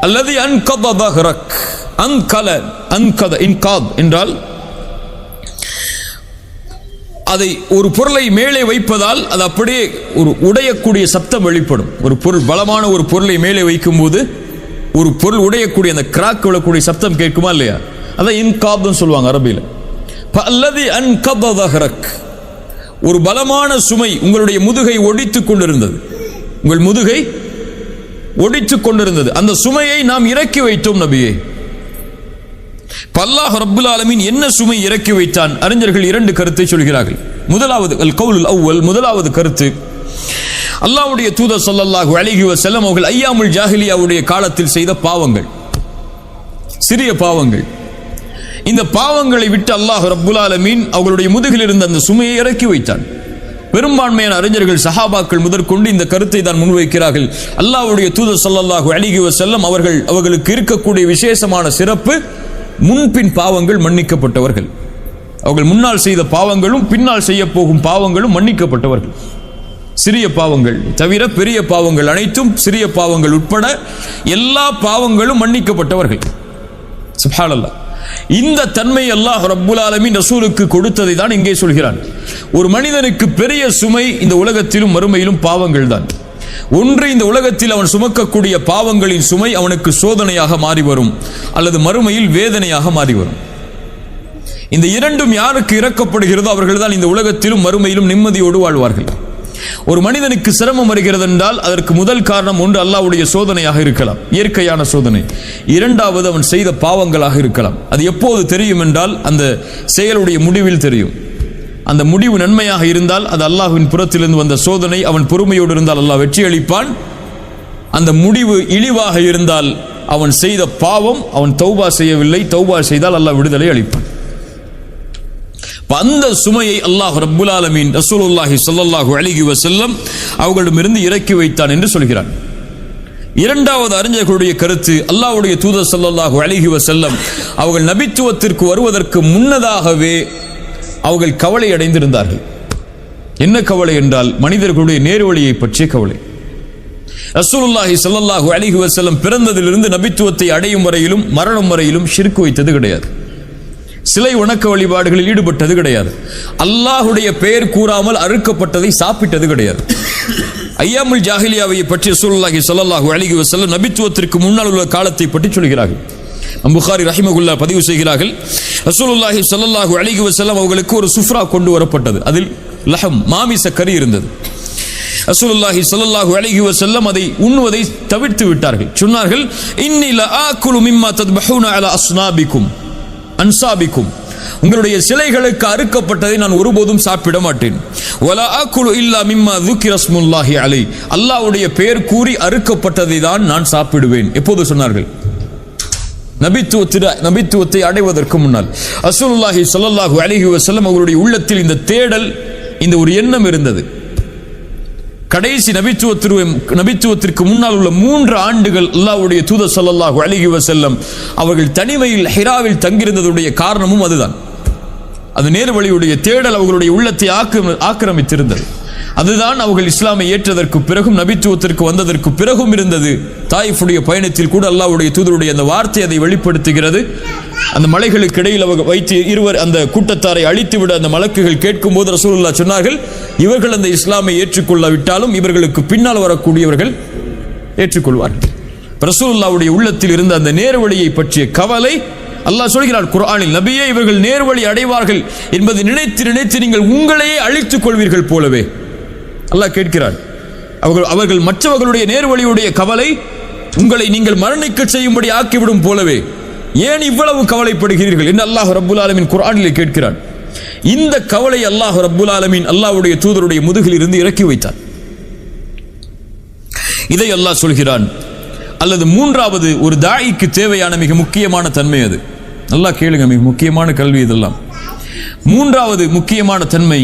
அல்லதி அன்கத ظஹரக், அன்கத இன்காத் என்றால் அதை ஒரு பொருளை மேலே வைப்பதால் அது அப்படியே ஒரு உடையக்கூடிய சப்தம் வெளிப்படும். ஒரு பொருள், பலமான ஒரு பொருளை மேலே வைக்கும்போது ஒரு பொருள் உடையக்கூடிய அந்த கிராக் விழக்கூடிய சப்தம் கேட்குமா இல்லையா? அதான் இன்காப்னு சொல்லுவாங்க அரபியில். அல்லதி அன்கத தஹரக், ஒரு பலமான சுமை உங்களுடைய முதுகை ஒடித்துக் கொண்டிருந்தது, உங்கள் முதுகை ஒடித்துக் கொண்டிருந்தது, அந்த சுமையை நாம் இறக்கி வைத்தோம் நபியே. அல்லாஹ் ரப்புல் ஆலமீன் என்ன சுமை இறக்கி வைத்தான்? அறிஞர்கள் இரண்டு கருத்தை சொல்கிறார்கள். முதலாவது அல் கவுலுல் அவ்வல், முதலாவது கருத்து, அல்லாஹ்வுடைய தூதர் ஸல்லல்லாஹு அலைஹி வஸல்லம் அவர்கள் ஐயாமுல் ஜாஹிலியாவுடைய காலத்தில் செய்த பாவங்கள், சிறிய பாவங்கள். இந்த பாவங்களை விட்டு அல்லாஹ் ரப்புல் ஆலமீன் அவர்களுடைய முதுகில் இருந்த அந்த சுமையை இறக்கி வைத்தான். பெரும்பான்மையான அறிஞர்கள் சஹாபாக்கள் முதற்கொண்டு இந்த கருத்தை தான் முன்வைக்கிறார்கள். அல்லாஹ்வுடைய தூதர் ஸல்லல்லாஹு அலைஹி வஸல்லம் அவர்களுக்கு இருக்கக்கூடிய விசேஷமான சிறப்பு, முன்பின் பாவங்கள் மன்னிக்கப்பட்டவர்கள். அவர்கள் முன்னால் செய்த பாவங்களும் பின்னால் செய்ய போகும் பாவங்களும் மன்னிக்கப்பட்டவர்கள். சிறிய பாவங்கள் தவிர பெரிய பாவங்கள் அனைத்தும், சிறிய பாவங்கள் உட்பட எல்லா பாவங்களும் மன்னிக்கப்பட்டவர்கள். சுப்ஹானல்லாஹ். இந்த தன்மை அல்லாஹ் ரப்புல் ஆலமீன் ரசூலுக்கு கொடுத்ததை தான் இங்கே சொல்கிறான். ஒரு மனிதனுக்கு பெரிய சுமை இந்த உலகத்திலும் மறுமையிலும் பாவங்கள் தான். ஒன்று, இந்த உலகத்தில் அவன் சுமக்கக்கூடிய பாவங்களின் சுமை அவனுக்கு சோதனையாக மாறி வரும், அல்லது மறுமையில் வேதனையாக மாறி வரும். இந்த இரண்டும் யாருக்கு இறக்கப்படுகிறதோ அவர்கள் தான் இந்த உலகத்திலும் மறுமையிலும் நிம்மதியோடு வாழ்வார்கள். ஒரு மனிதனுக்கு சிரமம் வருகிறது என்றால் அதற்கு முதல் காரணம், ஒன்று அல்லாஹ்வுடைய சோதனையாக இருக்கலாம், இயற்கையான சோதனை. இரண்டாவது அவன் செய்த பாவங்களாக இருக்கலாம். அது எப்போது தெரியும் என்றால் அந்த செயலுடைய முடிவில் தெரியும். அந்த முடிவு நன்மையாக இருந்தால் அது அல்லாஹ்வின் புறத்திலிருந்து வந்த சோதனை, அவன் பொறுமையோடு இருந்தால் அல்லாஹ் வெற்றி அளிப்பான். அந்த முடிவு இழிவாக இருந்தால் அவன் செய்த பாவம், அவன் தௌபா செய்யவில்லை, தௌபா செய்தால் அல்லாஹ் விடுதலை அளிப்பான். அந்த சுமையை அல்லாஹ் ரப்புல் ஆலமீன் ரசூலுல்லாஹி ஸல்லல்லாஹு அலைஹி வஸல்லம் அவர்களிடமிருந்து இறக்கி வைத்தான் என்று சொல்கிறான். இரண்டாவது அறிஞர்களுடைய கருத்து, அல்லாஹ்வுடைய தூதர் ஸல்லல்லாஹு அலைஹி வஸல்லம் அவர்கள் நபித்துவத்திற்கு வருவதற்கு முன்னதாகவே அவர்கள் கவலை அடைந்திருந்தார்கள். என்ன கவலை என்றால் மனிதர்களுடைய நேர்வழியை பற்றிய கவலை. ரசூலுல்லாஹி ஸல்லல்லாஹு அலைஹி வஸல்லம் பிறந்ததிலிருந்து நபித்துவத்தை அடையும் வரையிலும் மரணம் வரையிலும் ஷிர்க் வைத்தது கிடையாது, சிலை வணக்க வழிபாடுகளில் ஈடுபட்டது கிடையாது, அல்லாஹ்வுடைய பெயர் கூறாமல் அறுக்கப்பட்டதை சாப்பிட்டது கிடையாது. ஐயாமுல் ஜாஹிலியாவை பற்றி ரசூலுல்லாஹி ஸல்லல்லாஹு அலைஹி வஸல்லம் நபித்துவத்திற்கு முன்னால் உள்ள காலத்தை பற்றி சொல்கிறார்கள். புகாரி ரஹிமஹுல்லாஹ் பதிவு செய்கிறார்கள், ரசூலுல்லாஹி ஸல்லல்லாஹு அலைஹி வஸல்லம் அவர்களுக்கு ஒரு சுஃப்ரா கொண்டு வரப்பட்டது. அதில் லஹம், மாமிச கறி இருந்தது. ரசூலுல்லாஹி ஸல்லல்லாஹு அலைஹி வஸல்லம் அதை உண்ணுவதை தவிர்த்து விட்டார்கள். சொன்னார்கள், இன்னி லஆகுலு மிம்மா தத்பஹூன அலா அஸ்னாபிக்கும் அன்சாபிக்கும், உங்களுடைய சிலைகளுக்கு அறுக்கப்பட்டதை நான் ஒருபோதும் சாப்பிட மாட்டேன். வலா ஆகுலு இல்லா மிம்மா ذுகிர ஸ்முல்லாஹி அலை, அல்லாஹ்வுடைய பெயர் கூறி அறுக்கப்பட்டதை தான் நான் சாப்பிடுவேன். எப்போது சொன்னார்கள்? நபித்துவத்தை அடைவதற்கு முன்னால். ரசூலுல்லாஹி ஸல்லல்லாஹு அலைஹி வஸல்லம் அவருடைய உள்ளத்தில் இந்த தேடல், இந்த ஒரு எண்ணம் இருந்தது. கடைசி நபித்துவத்திற்கு முன்னால் உள்ள 3 ஆண்டுகள் அல்லாஹ்வுடைய தூதர் ஸல்லல்லாஹு அலைஹி வஸல்லம் அவர்கள் தனிமையில் ஹிராவில் தங்கியிருந்ததுடைய காரணமும் அதுதான். அது நேர்வழியுடைய தேடல் அவர்களுடைய உள்ளத்தை ஆக்கிரமித்திருந்தது. அதுதான் அவர்கள் இஸ்லாமை ஏற்றதற்கு பிறகும் நபித்துவத்திற்கு வந்ததற்கு பிறகும் இருந்தது. தாயிஃபுடைய பயணத்தில் கூட அல்லாஹ்வுடைய தூதருடைய அந்த வார்த்தை அதை வெளிப்படுத்துகிறது. அந்த மலைகளுக்கு இடையில் அவர் வைத்து இருவர் அந்த கூட்டத்தாரை அழித்துவிட அந்த மலக்குகள் கேட்கும் போது ரசூலுல்லாஹ் சொன்னார்கள், இவர்கள் அந்த இஸ்லாமை ஏற்றுக்கொள்ளாவிட்டாலும் இவர்களுக்கு பின்னால் வரக்கூடியவர்கள் ஏற்றுக்கொள்வார்கள். ரசூலுல்லாஹ்வுடைய உள்ளத்தில் இருந்த அந்த நேர்வழியை பற்றிய கவலை அல்லாஹ் சொல்கிறார் குர்ஆனில், நபியே இவர்கள் நேர்வழி அடைவார்கள் என்பதை நினைத்து நினைத்து நீங்கள் உங்களையே அழித்துக் கொள்வீர்கள் போலவே அல்லாஹ் கேட்கிறார். அவர்கள் மற்றவர்களுடைய நேர்வழியுடைய கவலை உங்களை நீங்கள் மரணிக்க செய்யும்படி ஆக்கிவிடும் போலவே ஏன் இவ்வளவு கவலைப்படுகிறீர்கள் என்று அல்லாஹ் ரப்புல் ஆலமீன் குர்ஆனிலே கேட்கிறான். இந்த கவலை அல்லாஹ் ரப்புல் ஆலமீன் அல்லாஹ்வுடைய தூதருடைய முதுகில் இருந்து இறக்கி வைத்தார். இதை அல்லாஹ் சொல்கிறான். அல்லது மூன்றாவது, ஒரு தாயிக்கு தேவையான மிக முக்கியமான தன்மை அது. நல்லா கேளுங்க, மிக முக்கியமான கல்வி இதெல்லாம். மூன்றாவது முக்கியமான தன்மை,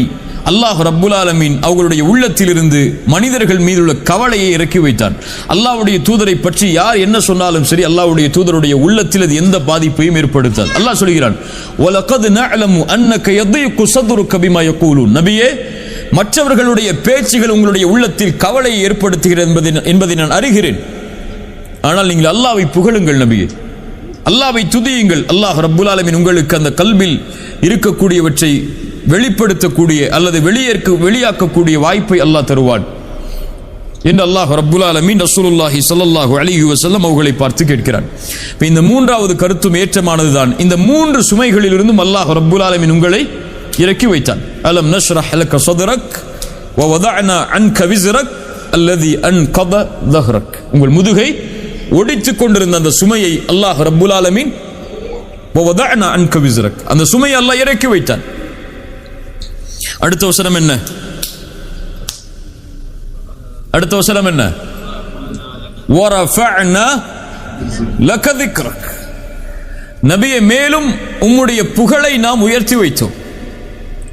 அல்லாஹ் ரப்புல் ஆலமீன் அவர்களுடைய உள்ளத்தில் இருந்து மனிதர்கள் மீது உள்ள கவலையை இறக்கி வைத்தான். அல்லாஹ்வுடைய தூதரை பற்றி யார் என்ன சொன்னாலும் சரி, அல்லாஹ்வுடைய தூதருடைய உள்ளத்தில் அது எந்த பாதிப்பையும் ஏற்படுத்தாது. அல்லாஹ் சொல்கிறான், வலகத் நஅலமு அன்னக யதீகு ஸத்ருக பிமா யகூலூன், நபியே மற்றவர்களுடைய பேச்சுகள் உங்களுடைய உள்ளத்தில் கவலையை ஏற்படுத்துகிறது என்பதை நான் அறிகிறேன். ஆனால் நீங்கள் அல்லாஹ்வை புகழுங்கள் நபியே, அல்லாஹ்வை துதியுங்கள். அல்லாஹ் ரப்புல் ஆலமீன் உங்களுக்கு அந்த கல்பில் இருக்கக்கூடியவற்றை வெளிப்படுத்தக்கூடிய அல்லது வெளியாக்கக்கூடிய வாய்ப்பை அல்லாஹ் தருவான் என்று அல்லாஹ் ரப்புல் ஆலமீன் ரசூலுல்லாஹி ஸல்லல்லாஹு அலைஹி வஸல்லம் அவர்களை பார்த்து கேட்கிறான். இந்த மூன்றாவது கருத்தும் ஏற்றமானதுதான். இந்த மூன்று சுமைகளிலிருந்தும் அல்லாஹ் ரப்புல் ஆலமீன் உங்களை இறக்கி வைத்தான். அலம் நஷ்ரஹ் லக ஸத்ரக் வ வதஅனா அன்க விஸ்ரக் அல்லதி அன்கத ظஹரக். உங்கள் முதுகை ஒடித்துக் கொண்டிருந்த அந்த சுமையை அல்லாஹ் ரப்புல் ஆலமீன் வ வதஅனா அன்க விஸ்ரக், அந்த சுமையை அல்லாஹ் இறக்கி வைத்தான். அடுத்த வசனம் என்ன? அடுத்த வசனம் என்ன? வரஃபஅனா லக ذிக்ரக். நபியே, மேலும் உம்முடைய புகழை நாம் உயர்த்தி வைத்தோம்.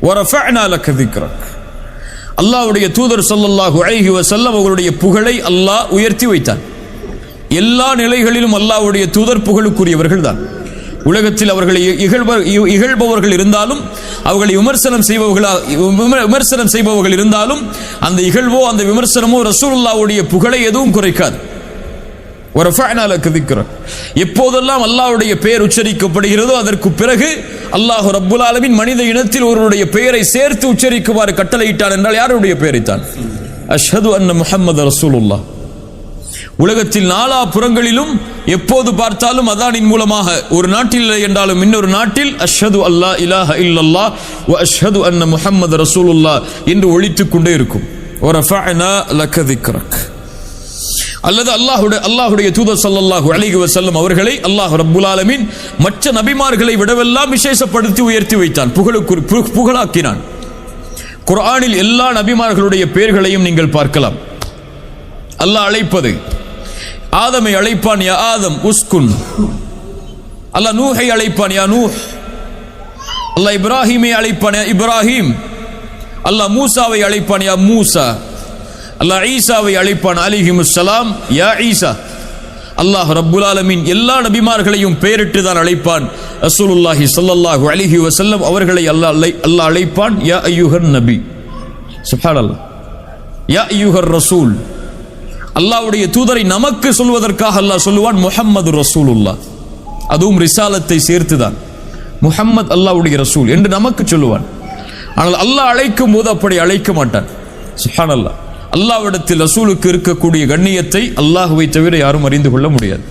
வரஃபஅனா லக ذிக்ரக். அல்லாஹ்வுடைய தூதர் ஸல்லல்லாஹு அலைஹி வஸல்லம் அவர்களுடைய புகழை அல்லாஹ் உயர்த்தி வைத்தான். எல்லா நிலைகளிலும் அல்லாஹ்வுடைய தூதர் புகழுக்குரியவர்கள் தான். உலகத்தில் அவர்களை இகழ்பவர்கள் இருந்தாலும், அவர்களை விமர்சனம் செய்பவர்கள் இருந்தாலும், அந்த இகழ்வோ அந்த விமர்சனமோ ரசூலுல்லாஹ்வுடைய புகழை எதுவும் குறைக்காது. எப்போதெல்லாம் அல்லாஹ்வுடைய பெயர் உச்சரிக்கப்படுகிறதோ அதற்கு பிறகு அல்லாஹ் ரப்புல் ஆலமீன் மனித இனத்தில் ஒருவருடைய பெயரை சேர்த்து உச்சரிக்குமாறு கட்டளையிட்டான். என்றால் யாருடைய பெயரைத்தான்? அஷ்ஹது அன்ன முஹம்மது ரசூலுல்லாஹ். உலகத்தில் நாலா புறங்களிலும் எப்போது பார்த்தாலும் அதானின் மூலமாக, ஒரு நாட்டில் இல்லை என்றாலும் இன்னொரு நாட்டில் அஷ்ஹது அல்லா இலாஹ இல்லல்லாஹ் வ அஷ்ஹது அன்ன முஹம்மது ரசூலுல்லாஹ் என்று ஒலித்துக் கொண்டே இருக்கும். வரஃபஅனா லக ذிக்ரக். அல்லது அல்லாஹ்வுடைய தூதர் ஸல்லல்லாஹு அலைஹி வஸல்லம் அவர்களை அல்லாஹ் ரப்புல் ஆலமீன் மற்ற நபிமார்களை விடவெல்லாம் விசேஷப்படுத்தி உயர்த்தி வைத்தான், புகழாக்கினான். குர்ஆனில் எல்லா நபிமார்களுடைய பெயர்களையும் நீங்கள் பார்க்கலாம். அல்லாஹ் அழைப்பது, ஆதமை அழைப்பான் யா ஆதம் உஸ்குன். அல்லாஹ் நூஹை அழைப்பான் யா நூஹ். அல்லாஹ் இப்ராஹீமை அழைப்பான் யா இப்ராஹீம். அல்லாஹ் மூசாவை அழைப்பான் யா மூசா. அல்லாஹ் ஈசாவை அழைப்பான் அலைஹிமுஸ்ஸலாம் யா ஈசா. அல்லாஹ் ரப்புல் ஆலமீன் எல்லா நபிமார்களையும் பெயரிட்டு தான் அழைப்பான். ரசூலுல்லாஹி ஸல்லல்லாஹு அலைஹி வஸல்லம் அவர்களை அல்லாஹ் அழைப்பான் யா அய்யுஹன் நபி. சுப்ஹானல்லாஹ். யா அய்யுஹர் ரசூல். அல்லாஹ்வுடைய தூதரை நமக்கு சொல்வதற்காக அல்லாஹ் சொல்லுவான் முஹம்மது ரசூலுல்லாஹ். அதுவும் ரிசாலத்தை சேர்த்துதான். முஹம்மது அல்லாஹ்வுடைய ரசூல் என்று நமக்கு சொல்லுவான். ஆனால் அல்லாஹ் அழைக்கும் போது அப்படி அழைக்க மாட்டான். சுப்ஹானல்லாஹ். அல்லாஹ்விடத்தில் ரசூலுக்கு இருக்கக்கூடிய கண்ணியத்தை அல்லாஹ்வை தவிர யாரும் அறிந்து கொள்ள முடியாது.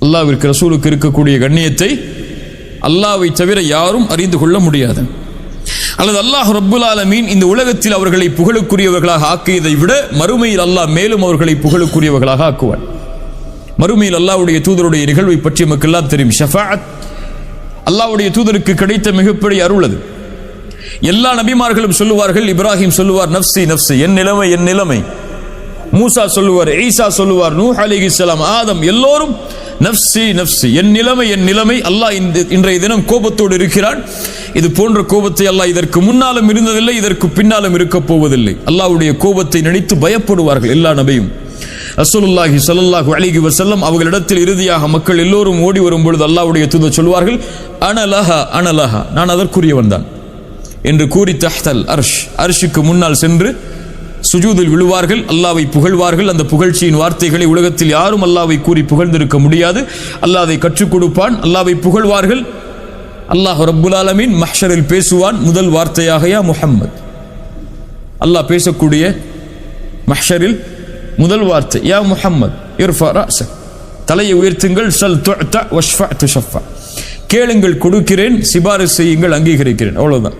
அல்லாஹ்விற்கு ரசூலுக்கு இருக்கக்கூடிய கண்ணியத்தை அல்லாஹ்வை தவிர யாரும் அறிந்து கொள்ள முடியாது. அல்லது அல்லாஹ் ரப்புல் ஆலமீன் இந்த உலகத்தில் அவர்களை புகழுக்குரியவர்களாக ஆக்கியதை விட மறுமையில் அல்லாஹ் மேலும் அவர்களை புகழுக்குரியவர்களாக ஆக்குவான். மறுமையில் அல்லாஹ்வுடைய தூதருடைய நிகழ்வை பற்றி நமக்கெல்லாம் தெரியும். ஷஃபாஅத் அல்லாஹ்வுடைய தூதருக்கு கிடைத்த மிகப்பெரிய அருள் அது. எல்லா நபிமார்களும் சொல்லுவார்கள். இப்ராஹிம் சொல்லுவார் நஃப்சி நஃப்சி, என் நிலைமை என் நிலைமை. மூசா சொல்லுவார், ஈசா சொல்லுவார், நூஹ் அலைஹிஸ்ஸலாம், ஆதம், எல்லோரும் நஃப்சி நஃப்சி, என் நிலைமை என் நிலைமை. அல்லாஹ் இன்றைய தினம் கோபத்தோடு இருக்கிறான். இது போன்ற கோபத்தை அல்லாஹ் இதற்கு முன்னாலும் இருந்ததில்லை, இதற்கு பின்னாலும் இருக்க போவதில்லை. அல்லாஹ்வுடைய கோபத்தை நினைத்து பயப்படுவார்கள் எல்லா நபியும். ரசூலுல்லாஹி ஸல்லல்லாஹு அலைஹி வஸல்லம் அவர்களிடத்தில் இறுதியாக மக்கள் எல்லோரும் ஓடி வரும் பொழுது அல்லாஹ்வுடைய தூதர் சொல்வார்கள், அனலஹா அனலஹா, நான் அதற்குரியவன் தான் என்று கூறி தஹ்தல் அர்ஷ், அர்ஷுக்கு முன்னால் சென்று சுஜூதில் விழுவார்கள், அல்லாஹ்வை புகழ்வார்கள். அந்த புகழ்ச்சியின் வார்த்தைகளை உலகத்தில் யாரும் அல்லாஹ்வை கூறி புகழ்ந்திருக்க முடியாது. அல்லாஹ் அதை கற்றுக் கொடுப்பான். அல்லாஹ்வை புகழ்வார்கள். அல்லாஹ் ரப்புல் ஆலமீன் மஹ்ஷரில் பேசுவான். முதல் வார்த்தையாக யா முஹம்மத். அல்லாஹ் பேசக்கூடிய மஹ்ஷரில் முதல் வார்த்தை யா முஹம்மத் இர்ஃபா ரஅஸக், தலையை உயர்த்துங்கள். ஸல் துஅத வஷ்ஃபா துஷஃபா, கேளுங்கள் கொடுக்கிறேன், சிபாரிசு செய்யுங்கள் அங்கீகரிக்கிறேன். அவ்வளவுதான்.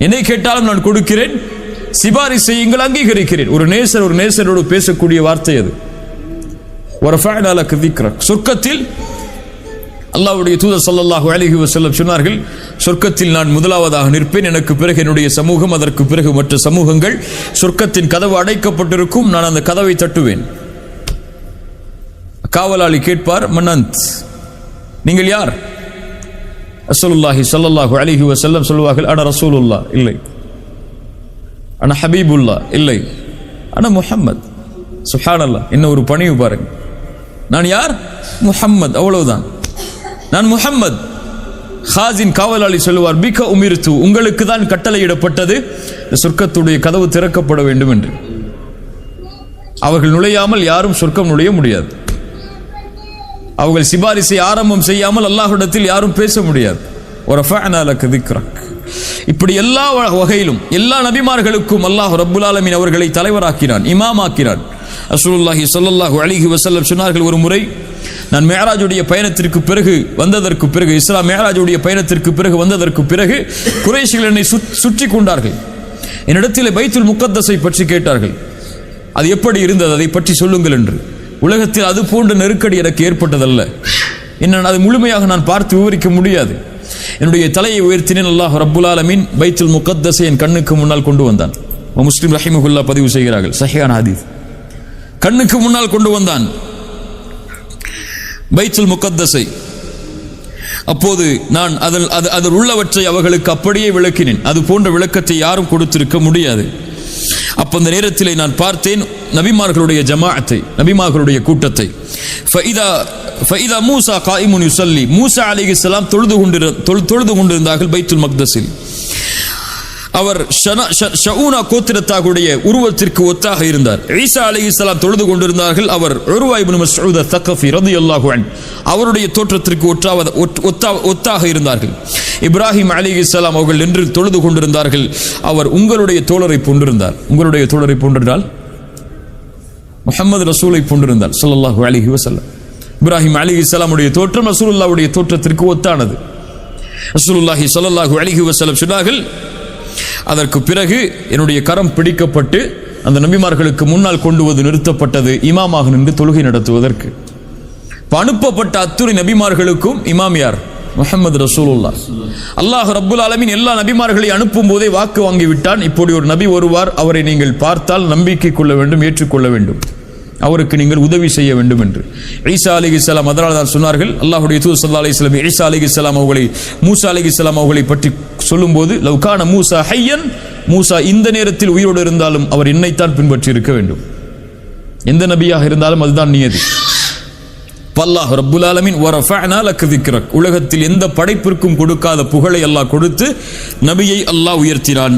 என்னை கேட்டாலும் நான் கொடுக்கிறேன், சிபாரிசு செய்யுங்கள் அங்கீகரிக்கிறேன். ஒரு நேசரோடு பேசக்கூடிய வார்த்தை அது. வரஃபஅனா லக ذிக்ரக். சொர்க்கத்தில் அல்லாஹ்வுடைய தூதர் ஸல்லல்லாஹு அலைஹி வஸல்லம் சொன்னார்கள், சொர்க்கத்தில் நான் முதலாவதாக நிற்பேன், எனக்கு பிறகு என்னுடைய சமூகம், அதற்கு பிறகு மற்ற சமூகங்கள். சொர்க்கத்தின் கதவு அடைக்கப்பட்டிருக்கும், நான் அந்த கதவை தட்டுவேன். காவலாளி கேட்பார், மன்னந்த், நீங்கள் யார்? ரசூலுல்லாஹி ஸல்லல்லாஹு அலைஹி வஸல்லம் சொல்வார்கள், அன ரசூலுல்லாஹ், இல்லை. அன ஹபீபுல்லாஹ், இல்லை. அன முஹம்மத். சுப்ஹானல்லாஹ். என்ன ஒரு பணிவு பாருங்க. நான் யார்? முஹம்மத், அவ்வளவுதான். நான் முஹம்மத். ஹாசின் காவலாளி சொல்லுவார், பிக உமிர்து, உங்களுக்கு தான் கட்டளையிடப்பட்டது சொர்க்கத்துடைய கதவு திறக்கப்பட வேண்டும் என்று. அவர்கள் நுழையாமல் யாரும் சொர்க்கம் நுழைய முடியாது. அவர்கள் சிபாரிசை ஆரம்பம் செய்யாமல் அல்லாஹ்விடத்தில் யாரும் பேச முடியாது. வரஃபஅனா லக திக்ரக். இப்படி எல்லா வகையிலும் எல்லா நபிமார்களுக்கும் அல்லாஹ் ரப்புல் ஆலமீன் அவர்களை தலைவராக்கினான், இமாமாக்கினான். ரசூலுல்லாஹி ஸல்லல்லாஹு அலைஹி வஸல்லம் சொன்னார்கள், ஒரு முறை நான் மிஅராஜுடைய பயணத்திற்கு பிறகு வந்ததற்கு பிறகு, இஸ்ரா மிஅராஜுடைய பயணத்திற்கு பிறகு வந்ததற்கு பிறகு குறைஷிகள் என்னை சுற்றி கொண்டார்கள். என்னிடத்தில் பைத்துல் முகத்தஸை பற்றி கேட்டார்கள். அது எப்படி இருந்தது, அதை பற்றி சொல்லுங்கள் என்று. உலகத்தில் அது போன்ற நெருக்கடி எனக்கு ஏற்பட்டதல்ல. என்ன அதை முழுமையாக நான் பார்த்து விவரிக்க முடியாது. என்னுடைய தலையை உயர்த்தினேன். அல்லாஹ் ரப்புல் ஆலமீன் பைத்துல் முகத்தஸை என் கண்ணுக்கு முன்னால் கொண்டு வந்தான். முஸ்லிம் ரஹிமஹுல்லாஹ் பதிவு செய்கிறார்கள், சஹீஹான ஹதீஸ். கண்ணுக்கு முன்னால் கொண்டு வந்தான் பைத்துல் முகத்தஸை. அப்போது நான் அதில் உள்ளவற்றை அவர்களுக்கு அப்படியே விளக்கினேன். அது போன்ற விளக்கத்தை யாரும் கொடுத்திருக்க முடியாது. அப்ப அந்த நேரத்தில் நான் பார்த்தேன் நபிமார்களுடைய ஜமாஅத்தை, நபிமார்களுடைய கூட்டத்தை. ஃபஇதா மூசா காயிமுன் யுஸல்லி, மூசா அலைஹிஸ்ஸலாம் தொழுது கொண்டிருந்தார்கள் பைத்துல் மக்தஸில். அவர் ஷஊனா கோத்திரத்தாருடைய உருவத்திற்கு ஒத்தாக இருந்தார். ஈசா அலைஹிஸ்ஸலாம் தொழுது கொண்டிருந்தார்கள். அவர் உர்வா இப்னு மஸ்ஊத் அத்-தகஃபி ரலியல்லாஹு அன்ஹு அவருடைய தோற்றத்திற்கு ஒத்தாக இருந்தார்கள். இப்ராஹிம் அலைஹிஸ்ஸலாம் அவர்கள் நின்று தொழுது கொண்டிருந்தார்கள். அவர் உங்களுடைய தோழரை போன்றிருந்தார். உங்களுடைய தோழரை போன்றிருந்தால் முஹம்மது ரசூலை போன்றிருந்தார் ஸல்லல்லாஹு அலைஹி வஸல்லம். இப்ராஹிம் அலைஹிஸ்ஸலாமுடைய தோற்றம் ரசூலுல்லாஹ்வுடைய தோற்றத்திற்கு ஒத்தானது. ரசூலுல்லாஹி ஸல்லல்லாஹு அலைஹி வஸல்லம் சொன்னார்கள், அதற்கு பிறகு என்னுடைய கரம் பிடிக்கப்பட்டு அந்த நபிமார்களுக்கு முன்னால் கொண்டு வந்து நிறுத்தப்பட்டது இமாமாக நின்று தொழுகை நடத்துவதற்கு. அனுப்பப்பட்ட அத்துணை நபிமார்களுக்கும் இமாம் யார்? முஹம்மது ரசூலுல்லாஹ். அல்லாஹ் ரப்புல் ஆலமீன் எல்லா நபிமார்களை அனுப்பும் போதே வாக்கு வாங்கிவிட்டான், இப்படி ஒரு நபி வருவார், அவரை நீங்கள் பார்த்தால் நம்பிக்கை கொள்ள வேண்டும், ஏற்றுக்கொள்ள வேண்டும், அவருக்கு நீங்கள் உதவி செய்ய வேண்டும் என்று. ஈசா அலைஹிஸ்ஸலாம் அதனால் தான் சொன்னார்கள், அல்லாஹ்வுடைய தூதர் ஸல்லல்லாஹு அலைஹி வஸல்லம் ஈசா அலைஹிஸ்ஸலாம் அவர்களை, மூசா அலைஹிஸ்ஸலாம் அவர்களை பற்றி சொல்லும்போது, லவ் கான மூசா ஹய்யன், மூசா இந்த நேரத்தில் உயிரோடு இருந்தாலும் அவர் என்னைத்தான் பின்பற்றி இருக்க வேண்டும். எந்த நபியாக இருந்தாலும் அதுதான் நியதி. அல்லாஹ் ரப்புல் ஆலமீன் வரஃபஅனா லக திக்ரக், உலகத்தில் எந்த படைப்பிற்கும் கொடுக்காத புகழை அல்லாஹ் கொடுத்து நபியை அல்லாஹ் உயர்த்தினான்.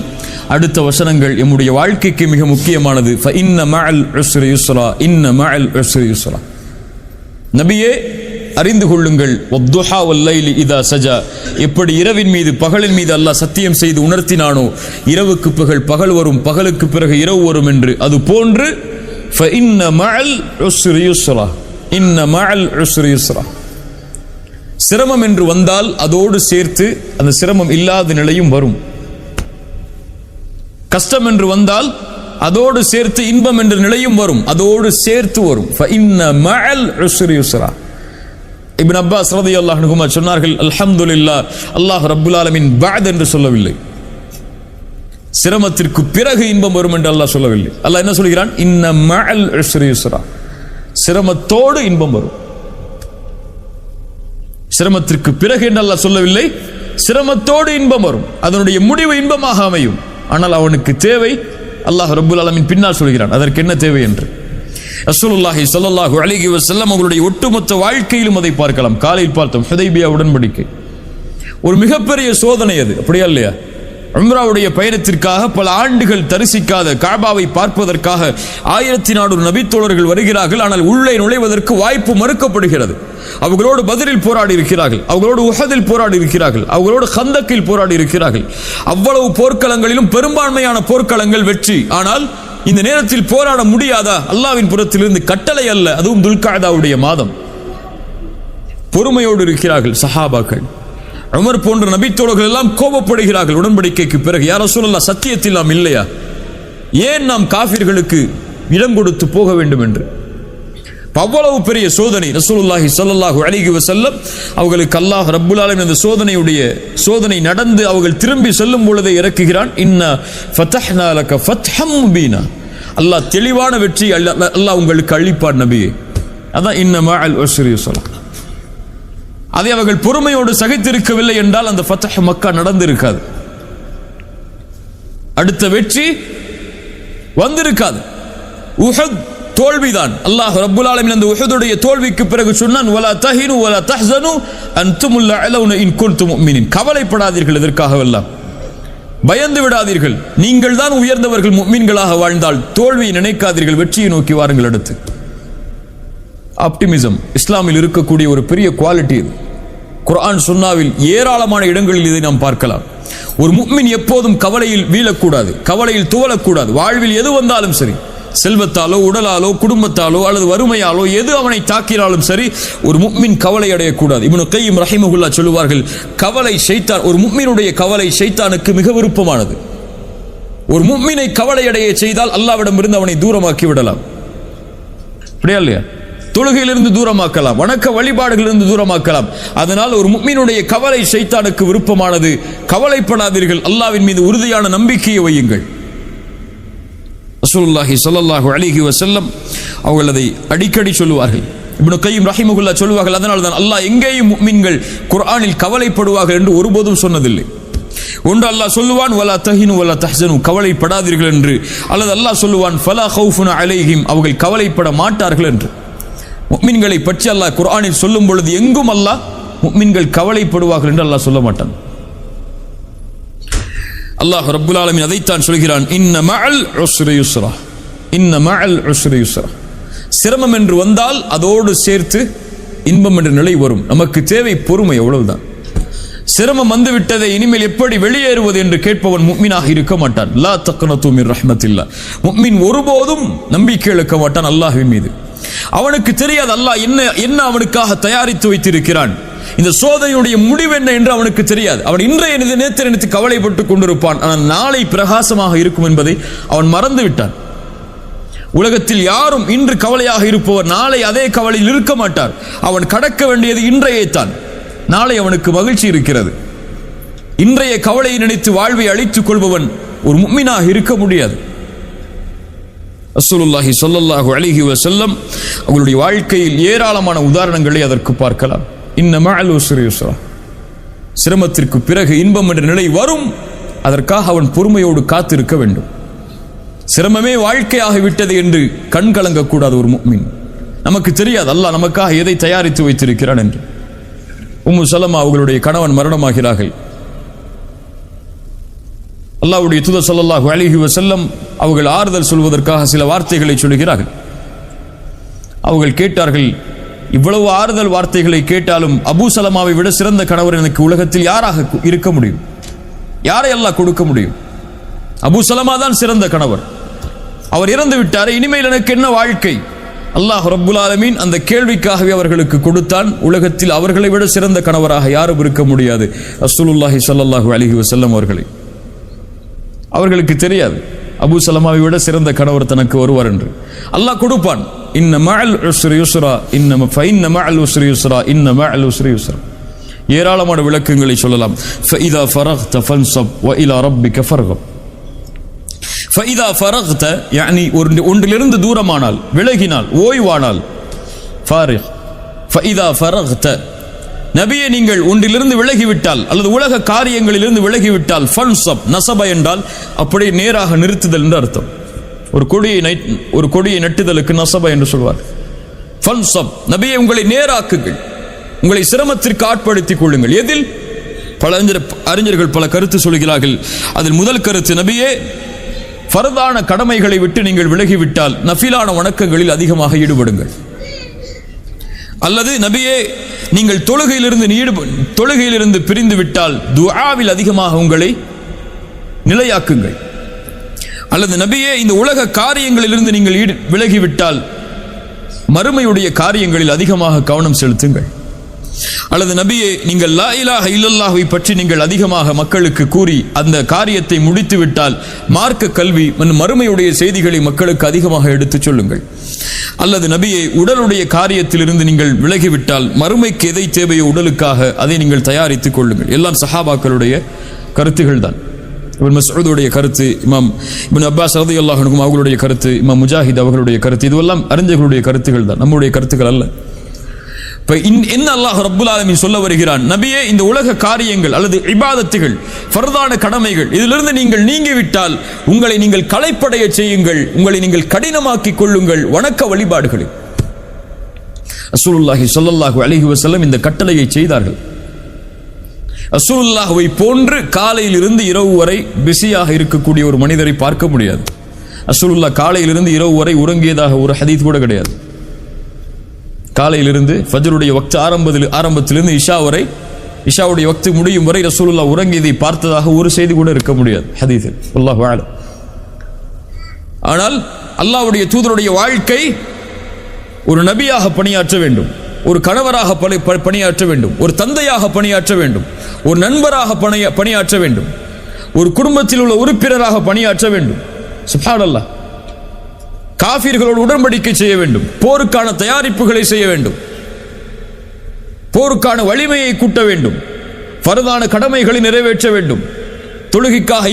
அடுத்த வசனங்கள் எம்முடைய வாழ்க்கைக்கு மிக முக்கியமானது. ஃபஇன்ன மஅல் உஸ்ரி யுஸ்ரா, இன்ன மஅல் உஸ்ரி யுஸ்ரா. நபியே அறிந்து கொள்ளுங்கள், வத்துஹா வல்லைலி இதா சஜா, எப்படி இரவின் மீது பகலின் மீது அல்லாஹ் சத்தியம் செய்து உணர்த்தினானோ, இரவுக்கு பகல் வரும், பகலுக்கு பிறகு இரவு வரும் என்று, அது போன்று ஃபஇன்ன மஅல் உஸ்ரி யுஸ்ரா, இன்ன மஅல் உஸ்ரி யுஸ்ரா. சிரமம் என்று வந்தால் அதோடு சேர்த்து அந்த சிரமம் இல்லாத நிலையும் வரும். கஷ்டம் என்று வந்தால் அதோடு சேர்த்து இன்பம் என்ற நிலையும் வரும், அதோடு சேர்த்து வரும். ஃபஇன்ன மஅல் உஸ்ரி யுஸ்ரா. இப்னு அப்பாஸ் ரலியல்லாஹு அன்ஹுமா சொன்னார்கள், அல்ஹம்துலில்லாஹ், அல்லாஹ் ரப்புல் ஆலமீன் பஅத் என்று சொல்லவில்லை, சிரமத்திற்கு பிறகு இன்பம் வரும் என்று அல்லாஹ் சொல்லவில்லை. அல்லாஹ் என்ன சொல்கிறான்? இன்ன மஅல் உஸ்ரி யுஸ்ரா, சிரமத்தோடு இன்பம் வரும். சிரமத்திற்கு பிறகு என்று அல்லாஹ் சொல்லவில்லை, சிரமத்தோடு இன்பம் வரும், அதனுடைய முடிவு இன்பமாக அமையும். ஆனால் அவனுக்கு தேவை, அல்லாஹ் ரப்புல் ஆலமீன் பின்னால் சொல்கிறான் அதற்கு என்ன தேவை என்று. ரசூலுல்லாஹி ஸல்லல்லாஹு அலைஹி வஸல்லம் அவர்களுடைய ஒட்டுமொத்த வாழ்க்கையிலும் அதை பார்க்கலாம். காலையில் பார்த்தோம் ஹுதைபியா உடன்படிக்கை, ஒரு மிகப்பெரிய சோதனை அது, அப்படியா இல்லையா? உம்ராவுடைய பயணத்திற்காக பல ஆண்டுகள் தரிசிக்காத காபாவை பார்ப்பதற்காக 1400 நபித்தோழர்கள் வருகிறார்கள். ஆனால் உள்ளே நுழைவதற்கு வாய்ப்பு மறுக்கப்படுகிறது. அவர்களோடு பத்ரில் போராடி இருக்கிறார்கள், அவர்களோடு உஹதில் போராடி இருக்கிறார்கள், அவர்களோடு கந்தக்கில் போராடி இருக்கிறார்கள். அவ்வளவு போர்க்களங்களிலும் பெரும்பான்மையான போர்க்களங்கள் வெற்றி. ஆனால் இந்த நேரத்தில் போராட முடியாதா? அல்லாஹ்வின் புறத்திலிருந்து கட்டளை அல்ல, அதுவும் துல்காதாவுடைய மாதம். பொறுமையோடு இருக்கிறார்கள் சஹாபாக்கள். உமர் போன்ற நபித்தோழர்கள் எல்லாம் கோபப்படுகிறார்கள் உடன்படிக்கைக்கு பிறகு. யா ரசூலல்லாஹ், சத்தியத்தில் நாம் இல்லையா? ஏன் நாம் காஃபிர்களுக்கு இடம் கொடுத்து போக வேண்டும் என்று. அவ்வளவு பெரிய சோதனை. ரசூலுல்லாஹி ஸல்லல்லாஹு அலைஹி வஸல்லம் அவர்களுக்கு அல்லாஹ் ரப்புல் ஆலமீன் அந்த சோதனை நடந்து அவர்கள் திரும்பி செல்லும் பொழுதே இறக்குகிறான், இன்னா ஃபதஹ்னா லக ஃபத்ஹம் முபீனா, அல்லாஹ் தெளிவான வெற்றி அல்லாஹ் உங்களுக்கு அளிப்பார் நபியே. அதான் இன்ன மஅல் உஸ்ரி யுஸ்ரா. அதை அவர்கள் பொறுமையோடு சகித்திருக்கவில்லை என்றால் அந்த ஃபத்ஹ் மக்கா நடந்திருக்காது, அடுத்த வெற்றி வந்திருக்காது. உஹத் தோல்விதான். அல்லாஹ் ரப்புல் ஆலமீன் அந்த உஹதுடைய தோல்விக்கு பிறகு சொன்னான், வலா தஹினு வலா தஹ்ஸனு அன்துமுல் அலவுன இன் குன்தும் முஃமினீன். கவலைப்படாதீர்கள், இதற்காகவெல்லாம் பயந்து விடாதீர்கள், நீங்கள் தான் உயர்ந்தவர்கள் முஃமின்களாக வாழ்ந்தால் தோல்வியை நினைக்காதீர்கள், வெற்றியை நோக்கி வாருங்கள். அடுத்து ஆப்டிமிசம் இஸ்லாமில் இருக்கக்கூடிய ஒரு பெரிய குவாலிட்டி இது. குர்ஆன் சுன்னாவில் ஏராளமான இடங்களில் இதை நாம் பார்க்கலாம். ஒரு முஃமின் எப்போதும் கவலையில் வீழக்கூடாது, கவலையில் துவளக்கூடாது. வாழ்வில் எது வந்தாலும் சரி, செல்வத்தாலோ உடலாலோ குடும்பத்தாலோ அல்லது வறுமையாலோ எது அவனை தாக்கினாலும் சரி, ஒரு முஃமின் கவலை அடையக்கூடாது. இப்னு கய்யிம் ரஹிமஹுல்லாஹ் சொல்லுவார்கள், கவலை ஷைத்தான், ஒரு முஃமினுடைய கவலை ஷைத்தானுக்கு மிக விருப்பமானது. ஒரு முஃமினை கவலை அடைய செய்தால் அல்லாஹ்விடமிருந்து அவனை தூரமாக்கி விடலாம். அப்படியா இல்லையா? தொழுகையிலிருந்து தூரமாக்கலாம், வணக்க வழிபாடுகளிலிருந்து தூரமாக்கலாம். அதனால் ஒரு முஃமினுடைய கவலை ஷைத்தானுக்கு விருப்பமானது. கவலைப்படாதீர்கள், அல்லாஹ்வின் மீது உறுதியான நம்பிக்கையை வையுங்கள். ரசூலுல்லாஹி ஸல்லல்லாஹு அலைஹி வஸல்லம் அவர்கள் அதை அடிக்கடி சொல்லுவார்கள். இப்னு கய்யிம் ரஹிமஹுல்லாஹ் சொல்லுவார்கள், அதனால் தான் அல்லாஹ் எங்கேயும் முஃமின்கள் குர்ஆனில் கவலைப்படுவார்கள் என்று ஒருபோதும் சொன்னதில்லை. ஒன்று அல்லாஹ் சொல்லுவான் வலா தஹினு வலா தஹ்சனு, கவலைப்படாதீர்கள் என்று, அல்லது அல்லாஹ் சொல்லுவான் ஃபலா ஹௌஃபுன் அலைஹிம், அவர்கள் கவலைப்பட மாட்டார்கள் என்று. முஃமின்களை பற்றி அல்லாஹ் குர்ஆனில் சொல்லும் பொழுது எங்கும் அல்லாஹ் முஃமின்கள் கவலைப்படுவார்கள் என்று அல்லாஹ் சொல்ல மாட்டான். அல்லாஹ் ரப்புல் ஆலமீன் அதைத்தான் சொல்கிறான், இன்ன மஅல் உஸ்ரி யுஸ்ரா, இன்ன மஅல் உஸ்ரி யுஸ்ரா. சிரமம் என்று வந்தால் அதோடு சேர்த்து இன்பம் என்ற நிலை வரும். நமக்கு தேவை பொறுமை, அவ்வளவுதான். சிரமம் வந்துவிட்டதை இனிமேல் எப்படி வெளியேறுவது என்று கேட்பவன் முஃமினாக இருக்க மாட்டான். லா தக்னது மின் ரஹ்மத்தில்லாஹ், முஃமின் ஒருபோதும் நம்பிக்கை இழக்க மாட்டான் அல்லாஹ்வின் மீது. அவனுக்கு தெரியாது அல்லாஹ் என்ன அவனுக்காக தயாரித்து வைத்திருக்கிறான், இந்த சோதனையுடைய முடிவு என்ன என்று அவனுக்கு தெரியாது. அவன் இன்றைய நேற்று நினைத்து கவலைப்பட்டுக் கொண்டிருப்பான், ஆனால் நாளை பிரகாசமாக இருக்கும் என்பதை அவன் மறந்து விட்டான். உலகத்தில் யாரும் இன்று கவலையாக இருப்பவர் நாளை அதே கவலையில் இருக்க மாட்டார். அவன் கடக்க வேண்டியது இன்றையே தான். நாளை அவனுக்கு மகிழ்ச்சி இருக்கிறது. இன்றைய கவலையை நினைத்து வாழ்வை அழித்துக் கொள்பவன் ஒரு முஃமினாக இருக்க முடியாது. ரசூலுல்லாஹி ஸல்லல்லாஹு அலைஹி வஸல்லம் அவர்களுடைய வாழ்க்கையில் ஏராளமான உதாரணங்களை அதற்கு பார்க்கலாம். இன்ன மஅல் உஸ்ரி யுஸ்ரா, சிரமத்திற்கு பிறகு இன்பம் என்ற நிலை வரும். அதற்காக அவன் பொறுமையோடு காத்திருக்க வேண்டும். சிரமமே வாழ்க்கையாக விட்டது என்று கண் கலங்கக்கூடாது ஒரு முஃமின். நமக்கு தெரியாது அல்லாஹ் நமக்காக எதை தயாரித்து வைத்திருக்கிறான் என்று. உம்மு சலமா அவர்களுடைய கணவன் மரணமாகிறார்கள். அல்லாஹ்வுடைய தூதர் ஸல்லல்லாஹு அலைஹி வஸல்லம் அவர்கள் ஆறுதல் சொல்வதற்காக சில வார்த்தைகளை சொல்கிறார்கள். அவர்கள் கேட்டார்கள், இவ்வளவு ஆறுதல் வார்த்தைகளை கேட்டாலும் அபூ சலமாவை விட சிறந்த கணவர் எனக்கு உலகத்தில் யாராக இருக்க முடியும்? யாரை அல்லாஹ் கொடுக்க முடியும்? அபூ சலமா தான் சிறந்த கணவர். அவர் இறந்து விட்டார், இனிமேல் எனக்கு என்ன வாழ்க்கை? அல்லாஹ் ரப்புல் ஆலமீன் அந்த கேள்விக்காகவே அவர்களுக்கு கொடுத்தான். உலகத்தில் அவர்களை விட சிறந்த கணவராக யாரும் இருக்க முடியாது ரசூலுல்லாஹி ஸல்லல்லாஹு அலைஹி வஸல்லம் அவர்களை. அவர்களுக்கு தெரியாது அபூ சலமாவை விட சிறந்த கணவர் தனக்கு வருவார் என்று. அல்லாஹ் கொடுப்பான். இன்ன மஅல் உஸ்ரி யுஸ்ரா, இன்ன மஅல் உஸ்ரி யுஸ்ரா, இன்ன மஅல் உஸ்ரி யுஸ்ரா. ஏராளமான விளக்கங்களை சொல்லலாம். ஃபஇதா ஃபரக்த ஃபன்ஸப் வ இலா ரப்பிக ஃபர்கப். ஃபஇதா ஃபரக்த யானி ஒன்றிலிருந்து தூரமானால், விலகினால், ஓய்வானால், ஃபாரிக். ஃபஇதா ஃபரக்த, நபியே நீங்கள் ஒன்றிலிருந்து விலகிவிட்டால் அல்லது உலக காரியங்களிலிருந்து விலகிவிட்டால், ஃபன்ஸப், நஸப என்றால் அப்படியே நேராக நிறுத்துதல் என்று அர்த்தம். ஒரு கொடியை நட்டுதலுக்கு நஸப என்று சொல்வார். ஃபன்ஸப், நபியே உங்களை நேராக்குங்கள், உங்களை சிரமத்திற்கு ஆட்படுத்திக் கொள்ளுங்கள். எதில்? பல அறிஞர்கள் பல கருத்து சொல்கிறார்கள். அதில் முதல் கருத்து, நபியே ஃபர்தான கடமைகளை விட்டு நீங்கள் விலகிவிட்டால் நஃபிலான வணக்கங்களில் அதிகமாக ஈடுபடுங்கள். அல்லது நபியே நீங்கள் தொழுகையிலிருந்து பிரிந்து விட்டால் துஆவில் அதிகமாக உங்களை நிலையாக்குங்கள். அல்லது நபியே இந்த உலக காரியங்களிலிருந்து நீங்கள் விலகிவிட்டால் மறுமையுடைய காரியங்களில் அதிகமாக கவனம் செலுத்துங்கள். அல்லது நபியே நீங்கள் லா இலாஹ இல்லல்லாஹை பற்றி நீங்கள் அதிகமாக மக்களுக்கு கூறி அந்த காரியத்தை முடித்து விட்டால் மார்க்க கல்வி மறுமையுடைய செய்திகளை மக்களுக்கு அதிகமாக எடுத்துச் சொல்லுங்கள். அல்லது நபியே உடலுடைய காரியத்திலிருந்து நீங்கள் விலகிவிட்டால் மறுமைக்கு எதை தேவையோ உடலுக்காக அதை நீங்கள் தயாரித்துக் கொள்ளுங்கள். எல்லாம் சஹாபாக்களுடைய கருத்துகள் தான். இப்னு மஸ்ஊதுடைய கருத்து, இமாம் இப்னு அப்பாஸ் ரலியல்லாஹு அன்ஹு அவர்களுடைய கருத்து, இமாம் முஜாஹித் அவர்களுடைய கருத்து, இதுவெல்லாம் அறிஞர்களுடைய கருத்துகள் தான், நம்முடைய கருத்துக்கள் அல்ல. என்ன அல்லாஹ் ரப்புல் ஆலமீன் சொல்ல வருகிறான், நபியே இந்த உலக காரியங்கள் அல்லது இபாதத்துகள், ஃபர்தான கடமைகள், இதிலிருந்து நீங்கள் நீங்கிவிட்டால் உங்களை நீங்கள் களைப்படைய செய்யுங்கள், உங்களை நீங்கள் கடினமாக்கிக் கொள்ளுங்கள் வணக்க வழிபாடுகளில். ரசூலுல்லாஹி ஸல்லல்லாஹு அலைஹி வஸல்லம் இந்த கட்டளையை செய்தார்கள். ரசூலுல்லாஹ்வை போன்று காலையில் இருந்து இரவு வரை பிஸியாக இருக்கக்கூடிய ஒரு மனிதரை பார்க்க முடியாது. ரசூலுல்லாஹ் காலையிலிருந்து இரவு வரை உறங்கியதாக ஒரு ஹதீஸ் கூட கிடையாது. காலையிலிருந்து ஃபஜ்ருடைய வக்த் ஆரம்பத்திலிருந்து இஷா வரை இஷாவுடைய வக்து முடியும் வரை ரசூலுல்லாஹ் உறங்கியதை பார்த்ததாக ஒரு செய்தி கூட இருக்க முடியாது ஹதீஸில். அல்லாஹு அலம். ஆனால் அல்லாஹ்வுடைய தூதருடைய வாழ்க்கை ஒரு நபியாக பணியாற்ற வேண்டும், ஒரு கணவராக பணியாற்ற வேண்டும், ஒரு தந்தையாக பணியாற்ற வேண்டும், ஒரு நண்பராக பணியாற்ற வேண்டும், ஒரு குடும்பத்தில் உள்ள உறுப்பினராக பணியாற்ற வேண்டும். சுப்ஹானல்லாஹ். காஃபிர்களோடு உடன்படிக்கை செய்ய வேண்டும், போருக்கான தயாரிப்புகளை செய்ய வேண்டும், போருக்கான வலிமையை கூட்ட வேண்டும், ஃபர்தான கடமைகளை நிறைவேற்ற வேண்டும், தொழுகைக்காக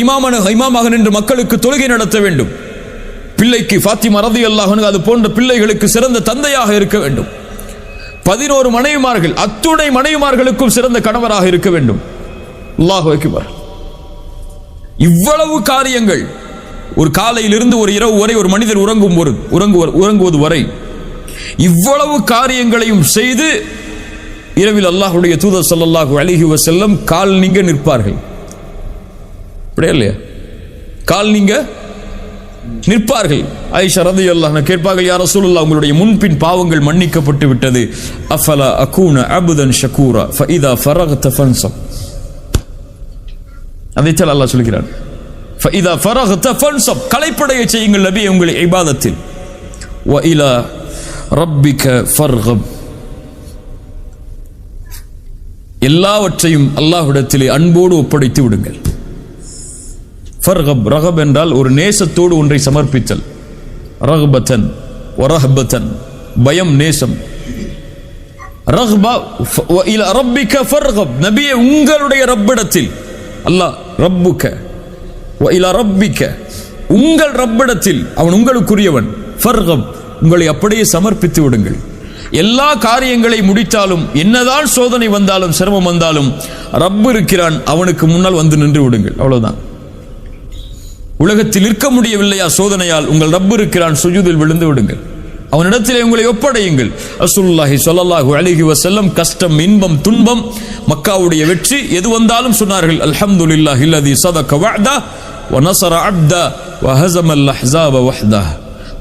இமாமாக நின்று மக்களுக்கு தொழுகை நடத்த வேண்டும், பிள்ளைக்கு ஃபாத்திமா ரலியல்லாஹு அன்ஹா அது போன்ற பிள்ளைகளுக்கு சிறந்த தந்தையாக இருக்க வேண்டும், 11 மனைவிமார்கள் அத்துணை மனைவிமார்களுக்கும் சிறந்த கணவராக இருக்க வேண்டும். அல்லாஹு அக்பர். இவ்வளவு காரியங்கள், ஒரு காலையிலிருந்து ஒரு இரவு வரை ஒரு மனிதர் உறங்குவது வரை இவ்வளவு காரியங்களையும் செய்து இரவில் அல்லாஹ்வுடைய தூதர் ஸல்லல்லாஹு அலைஹி வஸல்லம் கால் நீங்க நிற்பார்கள். அப்படியே இல்லையா? கால் நீங்க நிற்பார்கள். ஆயிஷா ரலியல்லாஹு அன்ஹா கேட்பார்கள், யா ரசூலுல்லாஹ், உங்களுடைய முன்பின் பாவங்கள் மன்னிக்கப்பட்டு விட்டது, அஃபலா அகூன அப்தன் ஷகூரா ஃபஇதா ஃபரக்த ஃபன்ஸப். அதைத்தான் அல்லாஹ் சொல்கிறான், ஃபஇதா ஃபரக்த ஃபன்ஸப், களைப்படைய செய்யுங்கள் நபியே உங்கள் இபாதத்தில், வ இலா ரப்பிக ஃபர்கப், எல்லாவற்றையும் அல்லாஹ்விடத்திலே அன்போடு ஒப்படைத்து விடுங்கள். ஃபர்கப், ரகப் என்றால் ஒரு நேசத்தோடு ஒன்றை சமர்ப்பித்தல், ரஹ்பத்தன் வரஹ்பத்தன், பயம் நேசம். ரஹ்பா வ இலா ரப்பிக ஃபர்கப், நபியே உங்களுடைய ரப்பிடத்தில், அல்லாஹ் ரப்புக வ இலா ரப்பிக, உங்கள் ரப்பிடத்தில், அவன் உங்களுக்குரியவன், ஃபர்கப், உங்களை அப்படியே சமர்ப்பித்து விடுங்கள். எல்லா காரியங்களை முடித்தாலும், என்னதான் சோதனை வந்தாலும் சிரமம் வந்தாலும் ரப்பு இருக்கிறான், அவனுக்கு முன்னால் வந்து நின்று விடுங்கள். அவ்வளவுதான். உலகத்தில் இருக்க முடியவில்லையா சோதனையால், உங்கள் ரப்பு இருக்கிறான், சுஜூதில் விழுந்து விடுங்கள், அவனிடத்திலே உங்களை ஒப்படையுங்கள். ரசூலுல்லாஹி ஸல்லல்லாஹு அலைஹி வஸல்லம் கஷ்டம், இன்பம், துன்பம், மக்காவுடைய வெற்றி எது வந்தாலும் சொன்னார்கள், அல்ஹம்துலில்லாஹி அல்லதி ஸதக வஅதா வ நஸர அப்தா வ ஹஸமல் அஹ்ஸாப வஹ்தா.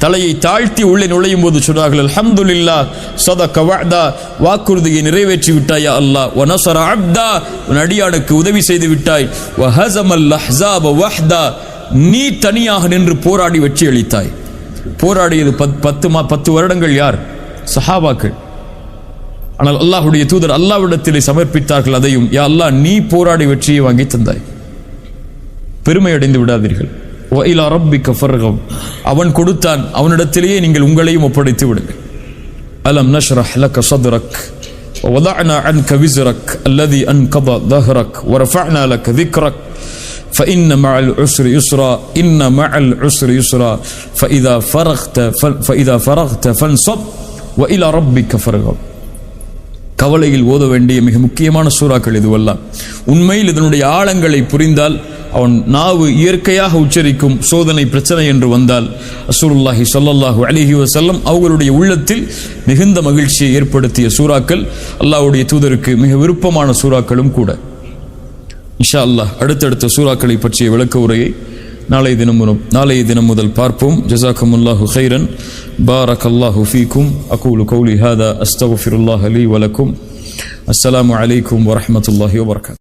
தலையை தாழ்த்தி உள்ளே நுழையும் போது சொன்னார்கள், அல்ஹம்துலில்லாஹ் ஸதக வஅதா, வாக்குறுதியை நிறைவேற்றி விட்டாய் யா அல்லாஹ், வ நஸர அப்தா, உன் அடியானுக்கு உதவி செய்து விட்டாய், வ ஹஸமல் அஹ்ஸாப வஹ்தா, நீ தனியாக நின்று போராடி வெற்றி அளித்தாய். போராடியது 10 வருடங்கள் யார்? சஹாபாக்கள். ஆனால் அல்லாஹ்வுடைய தூதர் அல்லாஹ்விடத்திலே சமர்ப்பித்தார்கள் அதையும், யா அல்லாஹ் நீ போராடி வெற்றியை வாங்கி தந்தாய், பெருமை அடைந்து விடாதீர்கள். வ இலா ரப்பிக ஃபர்கப், அவன் கொடுத்தான், அவனிடத்திலேயே நீங்கள் உங்களையும் ஒப்படைத்து விடுங்கள். அலம் நஷ்ரஹ் லக ஸத்ரக் வ வதஅனா அன்க விஸ்ரக் அல்லதி அன்கத ظهرك ورفعنا لك ذكرك فإن مع العسر يسرا إن مع العسر يسرا فإذا فرغت فانصب وإلى ربك فارغب. கவலையில் ஓத வேண்டிய மிக முக்கியமான சூறாக்கள் இதுவெல்லாம். உண்மையில் இதனுடைய ஆழங்களை புரிந்தால், அவன் நாவு இயற்கையாக உச்சரிக்கும் சோதனை பிரச்சனை என்று வந்தால், ரசூலுல்லாஹி ஸல்லல்லாஹு அலைஹி வஸல்லம் அவர்களுடைய உள்ளத்தில் மிகுந்த மகிழ்ச்சியை ஏற்படுத்திய சூறாக்கள், அல்லாஹ்வுடைய தூதருக்கு மிக விருப்பமான சூறாக்களும் கூட. இன்ஷா அல்லாஹ் அடுத்தடுத்த சூறாக்களை பற்றிய விளக்க உரையை நாளைய தினம் முதல் பார்ப்போம். ஜஸாக்குமுல்லாஹு கைரன், பாரக்கல்லாஹு ஃபீக்கும். அகூலு கௌலி ஹாதா அஸ்தக்ஃபிருல்லாஹ லீ வ லக்கும். அஸ்ஸலாமு அலைக்கும் வரஹ்மத்துல்லாஹி வபரகாத்துஹு.